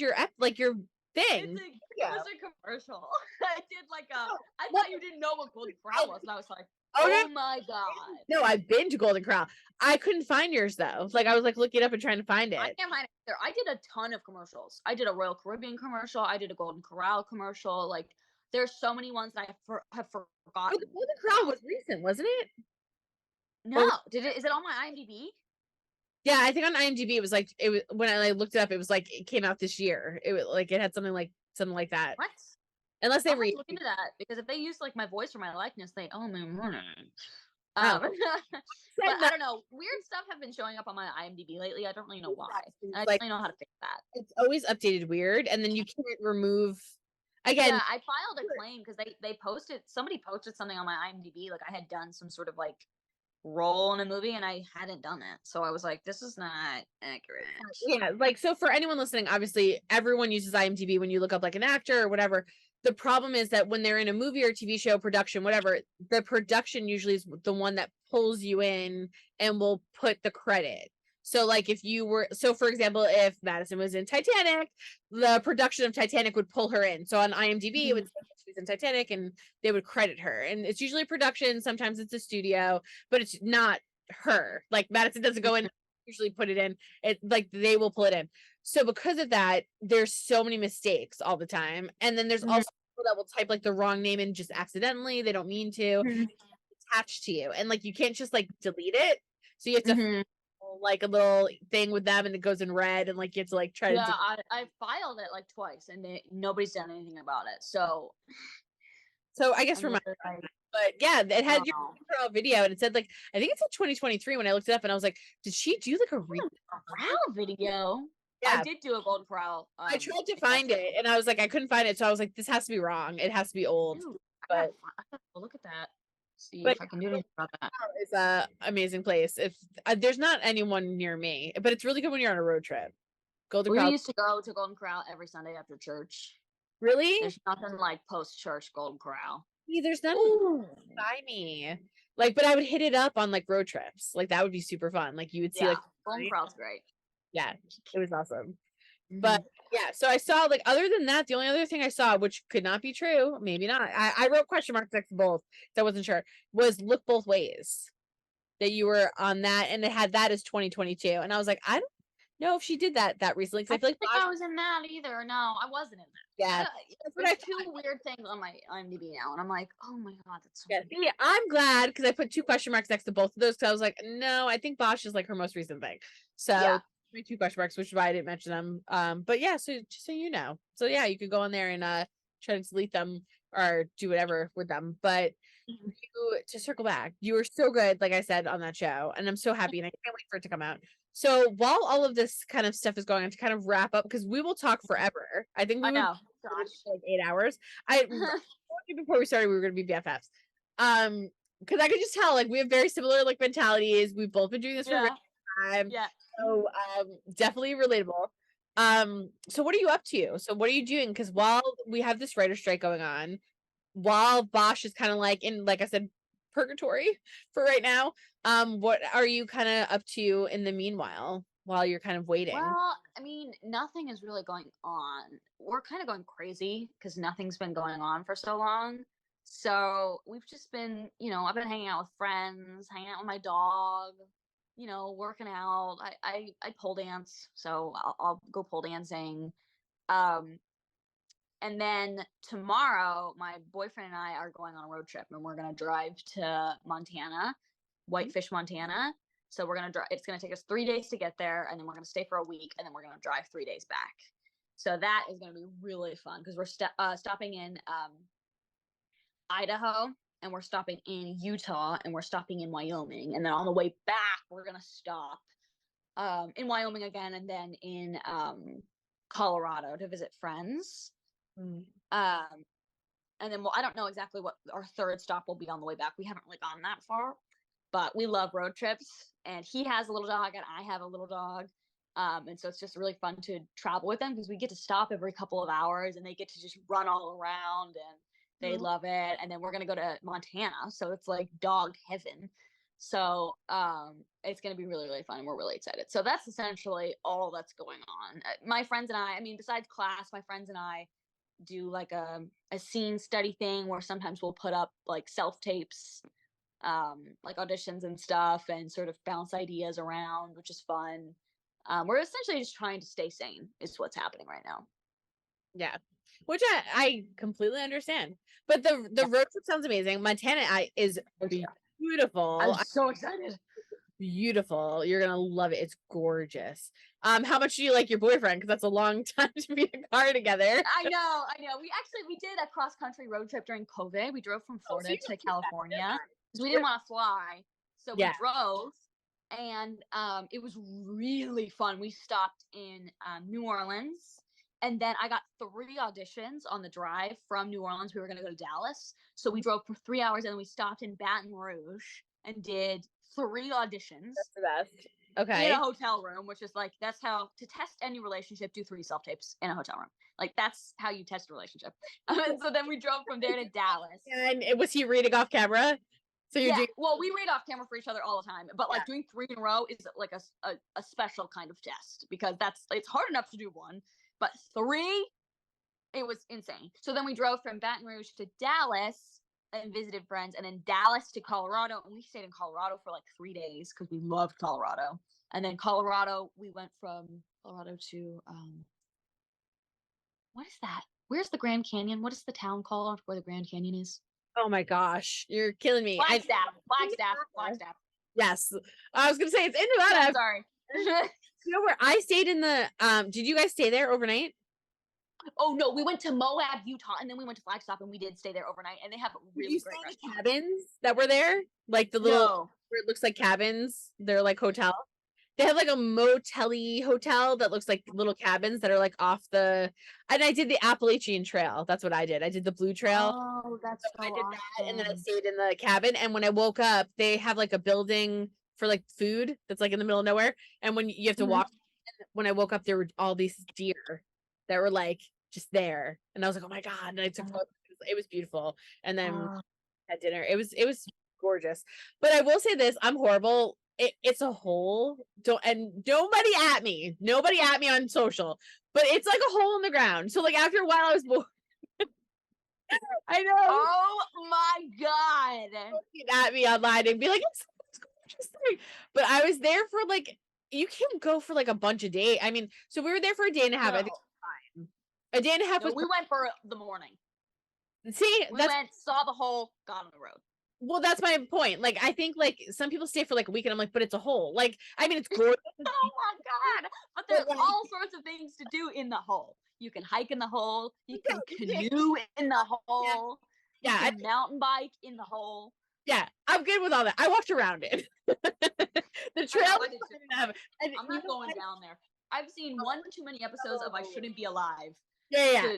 your your thing. It was a commercial. I did like I thought you didn't know what Golden Corral was, and I was like, oh my god. No, I've been to Golden Corral. I couldn't find yours though. Like I was like looking it up and trying to find it. I can't find it either. I did a ton of commercials. I did a Royal Caribbean commercial. I did a Golden Corral commercial. Like there's so many ones that I have forgotten. The Golden Corral was recent, wasn't it? No, is it on my IMDb? Yeah, I think on IMDb it was like it was when I looked it up. It was like it came out this year. It was like it had something like that. What? Unless they look into that because if they use like my voice for my likeness, they owe me money. But I don't know. Weird stuff have been showing up on my IMDb lately. I don't really know why. And I don't really know how to fix that. It's always updated weird, and then you can't remove. Again, yeah, I filed a claim because somebody posted something on my IMDb like I had done some sort of like role in a movie and I hadn't done it. So I was like, this is not accurate. Yeah, like so for anyone listening, obviously everyone uses IMDb when you look up like an actor or whatever. The problem is that when they're in a movie or TV show production, whatever, the production usually is the one that pulls you in and will put the credit. So like if you were, so for example, if Madison was in Titanic, the production of Titanic would pull her in. So on IMDb, it would say she's in Titanic and they would credit her. And it's usually a production. Sometimes it's a studio, but it's not her. Like Madison doesn't go in, usually put it in. It like they will pull it in. So because of that, there's so many mistakes all the time. And then there's also people that will type like the wrong name in just accidentally. They don't mean to attach to you. And like, you can't just like delete it. So you have to like a little thing with them and it goes in red and like you have to like try to I filed it like twice and nobody's done anything about it. So I guess for my but yeah, it had your video and it said like I think it's in 2023 when I looked it up and I was like, did she do like a real video? Yeah, I did do a Golden Corral. I tried to find it and I was like, I couldn't find it, so I was like, this has to be wrong. It has to be old. Dude, but look at that. See if I can do anything about that. It's a amazing place. If there's not anyone near me, but it's really good when you're on a road trip. Golden Corral. We used to go to Golden Corral every Sunday after church. Really? There's nothing like post-church Golden Corral. There's nothing by me. Like, but I would hit it up on like road trips. Like that would be super fun. Like you would see like Golden Corral's great. Yeah, it was awesome. But yeah, so I saw like other than that, the only other thing I saw, which could not be true, maybe not. I wrote question marks next to both, so I wasn't sure. Was Look Both Ways. that you were on that, and it had that as 2022, and I was like, I don't know if she did that recently, because I feel like think Bosch, I was in that either. No, I wasn't in that. yeah, that's what I There's thought. two weird things on my IMDb now, and I'm like, oh my god, that's so Yeah, weird. see, I'm glad, because I put 2 question marks next to both of those, because I was like, no, I think Bosch is like her most recent thing. So Yeah. my 2 question marks, which is why I didn't mention them. But yeah, so just so you know. So yeah, you could go on there and try to delete them or do whatever with them. But Mhm. to circle back, you were so good, like I said, on that show, and I'm so happy, and I can't wait for it to come out. So while all of this kind of stuff is going on, to kind of wrap up, because we will talk forever. I think we I would know. Gosh. like 8 hours. I told you before we started we were going to be BFFs. Because I could just tell, like, we have very similar like mentalities. We've both been doing this for a Yeah. really long time. Yeah. So definitely relatable. So what are you up to? So what are you doing? Because while we have this writer strike going on, while Bosch is kind of like in, like I said, purgatory for right now, what are you kind of up to in the meanwhile while you're kind of waiting? Well, I mean, nothing is really going on. We're kind of going crazy because nothing's been going on for so long. So we've just been, I've been hanging out with friends, hanging out with my dog, working out. I pole dance, so I'll go pole dancing. Um, and then tomorrow, my boyfriend and I are going on a road trip, and we're gonna drive to Montana, Whitefish, Montana. So we're gonna drive. It's gonna take us 3 days to get there, and then we're gonna stay for a week, and then we're gonna drive 3 days back. So that is gonna be really fun because we're stopping in Idaho, and we're stopping in Utah, and we're stopping in Wyoming, and then on the way back, we're gonna stop in Wyoming again, and then in Colorado to visit friends. And then I don't know exactly what our third stop will be on the way back. We haven't really gone that far, but we love road trips. And he has a little dog, and I have a little dog. And so it's just really fun to travel with them because we get to stop every couple of hours, and they get to just run all around, and they love it. And then we're gonna go to Montana, so it's like dog heaven. So it's gonna be really, really fun, and we're really excited. So that's essentially all that's going on. My friends and I mean, besides class, my friends and I do like a scene study thing where sometimes we'll put up like self tapes, like auditions and stuff, and sort of bounce ideas around, which is fun. We're essentially just trying to stay sane is what's happening right now. Yeah, which I completely understand. But the road trip sounds amazing. Montana is beautiful. I'm so excited. Beautiful. You're gonna love it. It's gorgeous. How much do you like your boyfriend? Because that's a long time to be in a car together. I know. We did a cross country road trip during COVID. We drove from Florida to California because we didn't want to fly. So we drove, and it was really fun. We stopped in New Orleans, and then I got 3 auditions on the drive from New Orleans. We were going to go to Dallas. So we drove for 3 hours, and then we stopped in Baton Rouge and did 3 auditions. That's the best. Okay. In a hotel room, which is like, that's how to test any relationship, do 3 self tapes in a hotel room. Like, that's how you test a relationship. And so then we drove from there to Dallas. And was he reading off camera? So you're doing. Well, we read off camera for each other all the time, but like doing 3 in a row is like a special kind of test because it's hard enough to do 1, but 3, it was insane. So then we drove from Baton Rouge to Dallas and visited friends, and then Dallas to Colorado, and we stayed in Colorado for like 3 days because we loved Colorado. And then Colorado, we went from Colorado to what is that? Where's the Grand Canyon? What is the town called where the Grand Canyon is? Oh my gosh, you're killing me. Flagstaff. Yes, I was gonna say it's in Nevada. I'm sorry. You know where I stayed in the did you guys stay there overnight? Oh no, we went to Moab, Utah, and then we went to Flagstaff, and we did stay there overnight, and they have really great restaurants. The cabins that were there, like the little where it looks like cabins. They're like hotels. They have like a motel-y hotel that looks like little cabins that are like off the. And I did the Appalachian Trail. That's what I did. I did the Blue Trail. Oh, that's so I did awesome. that, and then I stayed in the cabin. And when I woke up, they have like a building for like food that's like in the middle of nowhere. And when you have to walk, when I woke up, there were all these deer that were like just there, and I was like, oh my god! And I took photos. It was beautiful. And then at dinner, it was gorgeous. But I will say this: I'm horrible. It's a hole. Nobody at me on social, but it's like a hole in the ground. So like after a while, I was bored. I know. Oh my god! At me online and be like, it's gorgeous But I was there for like, you can't go for like a bunch of days. I mean, so we were there for a day and a half. I think No. a day and a half No, was we went for the morning. see We that's went, saw the hole, got on the road. well, that's my point. Like, I think like some people stay for like a week, and I'm like, but it's a hole. Like, I mean, it's gorgeous. Oh my god! But there's all sorts of things to do in the hole. You can hike in the hole. You can canoe in the hole. You Yeah, can mountain bike in the hole. yeah, I'm good with all that. I walked around it. The trail. I did too. I'm not going down there. I've seen one too many episodes of I Shouldn't Be Alive. Yeah.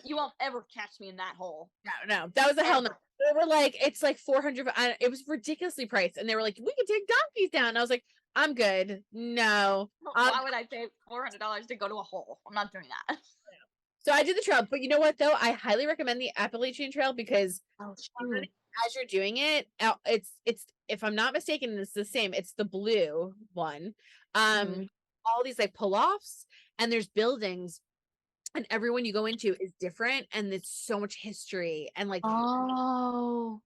You won't ever catch me in that hole. No, that was a hell no. They were like, it's like 400. It was ridiculously priced, and they were like, we can take donkeys down. And I was like, I'm good. No. Why would I pay $400 to go to a hole? I'm not doing that. So I did the trail, but you know what though? I highly recommend the Appalachian Trail because as you're doing it, it's if I'm not mistaken, it's the same. It's the blue one. All these like pull-offs, and there's buildings, and everyone you go into is different, and it's so much history and like and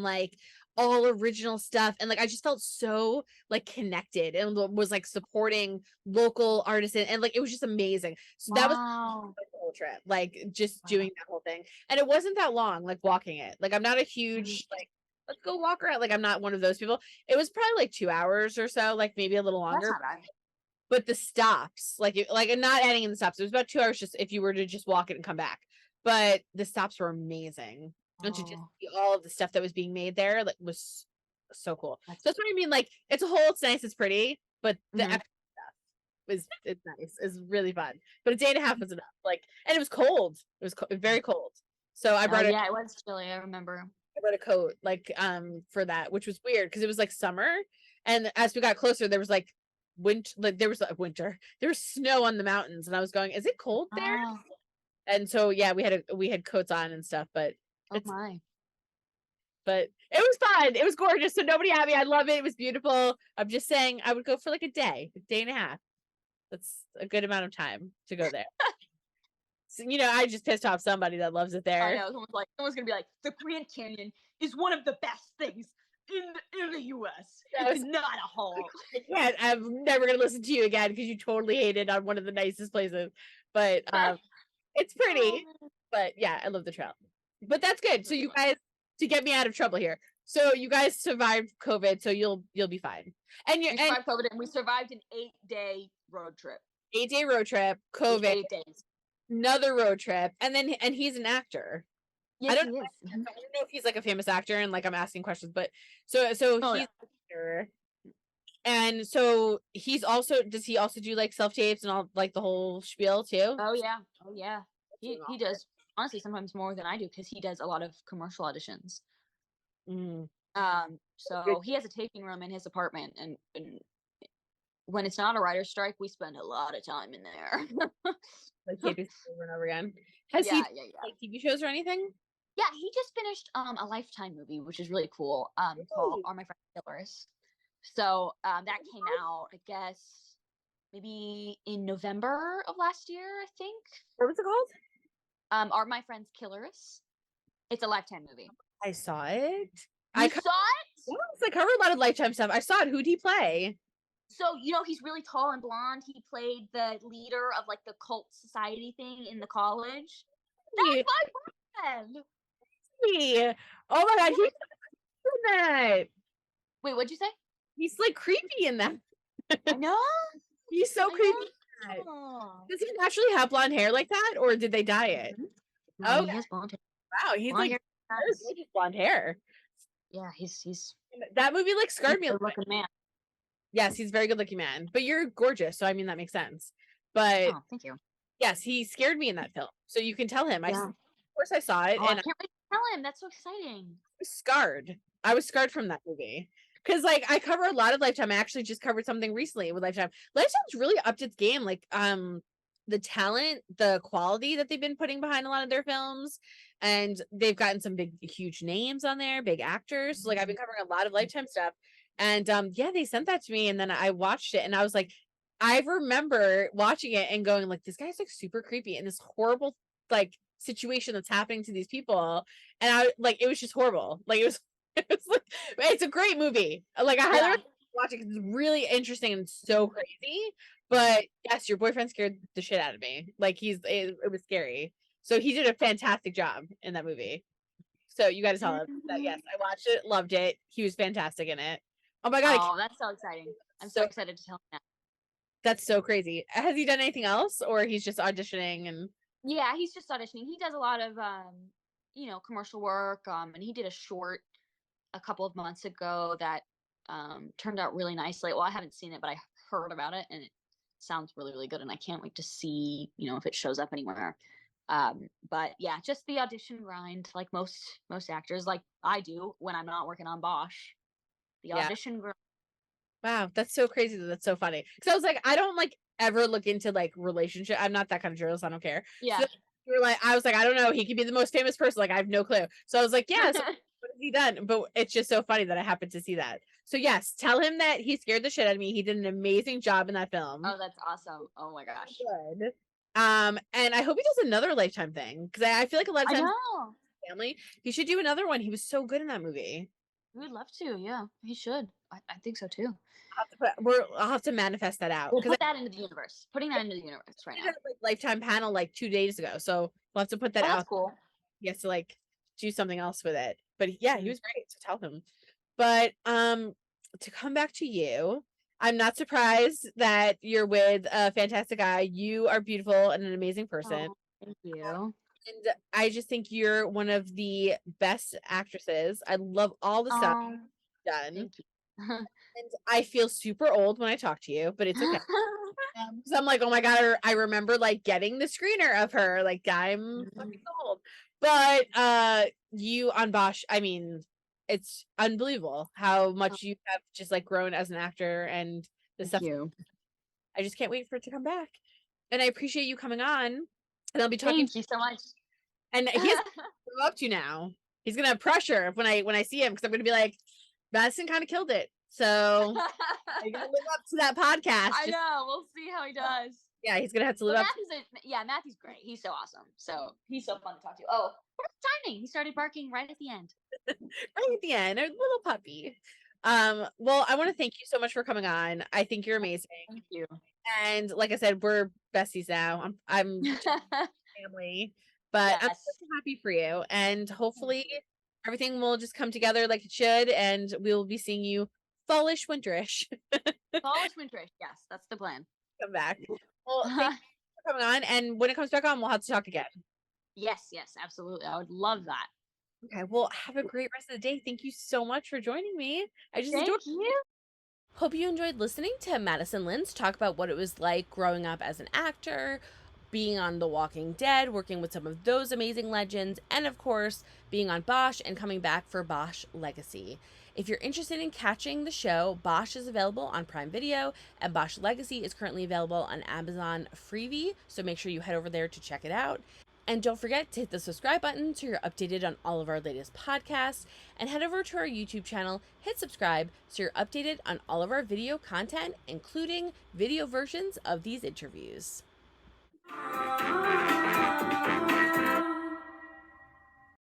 like all original stuff, and like I just felt so like connected and was like supporting local artists, and like it was just amazing. So that was the whole trip, like just doing that whole thing, and it wasn't that long, like walking it. Like I'm not a huge like let's go walk around. Like I'm not one of those people. It was probably like 2 hours or so, like maybe a little longer. That's not bad. But the stops, like and not adding in the stops, it was about 2 hours just if you were to just walk it and come back. But the stops were amazing. And to just see all of the stuff that was being made there, like was so cool. So that's what I mean. Like it's a whole, it's nice, it's pretty, but the extra stuff it's nice, it's really fun. But a day and a half was enough. Like, and it was cold. It was very cold. So I brought it was chilly. I remember. I brought a coat like for that, which was weird because it was like summer, and as we got closer, there was like there was snow on the mountains, and I was going, is it cold there? And so yeah, we had coats on and stuff, but but it was fun, it was gorgeous, so nobody had me. I love it, it was beautiful. I'm just saying I would go for like a day and a half. That's a good amount of time to go there. So, I just pissed off somebody that loves it there. I know, someone's gonna be like, the Grand Canyon is one of the best things in the US. It's not a hole. Yeah, I'm never gonna listen to you again because you totally hated on one of the nicest places. But it's pretty. But yeah, I love the trail. But that's good. So you guys, to get me out of trouble here. So you guys survived COVID, so you'll be fine. And we survived COVID, and we survived an 8-day road trip. 8-day road trip, COVID, 8 days. Another road trip, and he's an actor. Yes, I don't he is. I don't know if he's like a famous actor, and like I'm asking questions, but so he's an actor. And so does he also do like self tapes and all like the whole spiel too? Oh yeah. He does, honestly, sometimes more than I do, because he does a lot of commercial auditions. So he has a taping room in his apartment, and when it's not a writer's strike, we spend a lot of time in there. Like taping over and over again. Has he like TV shows or anything? Yeah, he just finished a Lifetime movie, which is really cool. Called Are My Friends Killers. So that came out, I guess, maybe in November of last year, I think. What was it called? Are My Friends Killers. It's a Lifetime movie. I saw it. You saw it? Yes, I cover a lot of Lifetime stuff. I saw it. Who'd he play? So, he's really tall and blonde. He played the leader of like the cult society thing in the college. That's my friend. Oh my god, he's in that. Wait, what'd you say? He's like creepy in that. I know. He's so creepy. Does he naturally have blonde hair like that, or did they dye it? Oh, he has blonde hair. Wow, he's blonde like blonde hair. Yeah, he's that movie like scarred me. Looking man. Yes, he's a very good looking man, but you're gorgeous, so I mean that makes sense. But thank you. Yes, he scared me in that film, so you can tell him. Of course, I saw it, and I can't wait to tell him. That's so exciting. I was scarred from that movie because, like, I cover a lot of Lifetime. I actually just covered something recently with Lifetime. Lifetime's really upped its game. Like, the talent, the quality that they've been putting behind a lot of their films, and they've gotten some huge names on there, big actors. So, like, I've been covering a lot of Lifetime stuff. And they sent that to me, and then I watched it, and I was like, I remember watching it and going like, this guy's like super creepy, and this horrible like situation that's happening to these people, and I like, it was just horrible. Like, it was It's a great movie. Like I highly recommend watching it 'cause it's really interesting and so crazy. But yes, your boyfriend scared the shit out of me. Like it was scary. So he did a fantastic job in that movie. So you got to tell him that yes, I watched it, loved it. He was fantastic in it. Oh my god, Oh, that's so exciting. I'm so excited to tell him that. that's so crazy. Has he done anything else, or he's just auditioning and? Yeah, he's just auditioning. He does a lot of commercial work. And he did a short a couple of months ago that turned out really nicely. Well, I haven't seen it, but I heard about it and it sounds really, really good. And I can't wait to see, if it shows up anywhere. But yeah, just the audition grind, like most actors, like I do when I'm not working on Bosch. The audition grind. Wow, that's so crazy. That's so funny. Because I was like, I don't like ever look into like relationship. I'm not that kind of journalist. I don't care. Yeah. So you were like, I was like, I don't know. He could be the most famous person. Like I have no clue. So I was like, yes. What has he done? But it's just so funny that I happened to see that. So yes, tell him that he scared the shit out of me. He did an amazing job in that film. Oh, that's awesome. Oh my gosh. Good. And I hope he does another Lifetime thing because I feel like a lot of I times know. family, he should do another one. He was so good in that movie. We would love to. Yeah, he should. I think so too. I'll have to manifest that out. We'll put that into the universe. Putting that into the universe right now. Like Lifetime panel like 2 days ago, so we'll have to put that out. That's cool. He has to like do something else with it. But yeah, he was great. So tell him. But to come back to you, I'm not surprised that you're with a fantastic guy. You are beautiful and an amazing person. Oh, thank you. And I just think you're one of the best actresses. I love all the stuff you've done. Thank you. And I feel super old when I talk to you, but it's okay. Because I'm like, oh my god, I remember like getting the screener of her. Like I'm fucking old. But you on Bosch, I mean, it's unbelievable how much you have just like grown as an actor and the stuff. I just can't wait for it to come back. And I appreciate you coming on. And I'll be talking. Thank you so much. And he's up to now. He's gonna have pressure when I see him because I'm gonna be like, Madison kind of killed it. So I gotta live up to that podcast. I know. We'll see how he does. Yeah, he's gonna have to live up. Matthew's great. He's so awesome. So he's so fun to talk to. Oh, perfect timing. He started barking right at the end. Right at the end, a little puppy. Well, I want to thank you so much for coming on. I think you're amazing. Thank you. And like I said, we're besties now. I'm family, but I'm so happy for you. And hopefully everything will just come together like it should, and we'll be seeing you fallish, winterish. Fallish, winterish. Yes, that's the plan. Come back. Well, thank you for coming on. And when it comes back on, we'll have to talk again. Yes, absolutely. I would love that. Okay, well, have a great rest of the day. Thank you so much for joining me. Thank you. Hope you enjoyed listening to Madison Lintz talk about what it was like growing up as an actor, being on The Walking Dead, working with some of those amazing legends, and of course, being on Bosch and coming back for Bosch Legacy. If you're interested in catching the show, Bosch is available on Prime Video, and Bosch Legacy is currently available on Amazon Freevee, so make sure you head over there to check it out. And don't forget to hit the subscribe button so you're updated on all of our latest podcasts, and head over to our YouTube channel, hit subscribe so you're updated on all of our video content, including video versions of these interviews.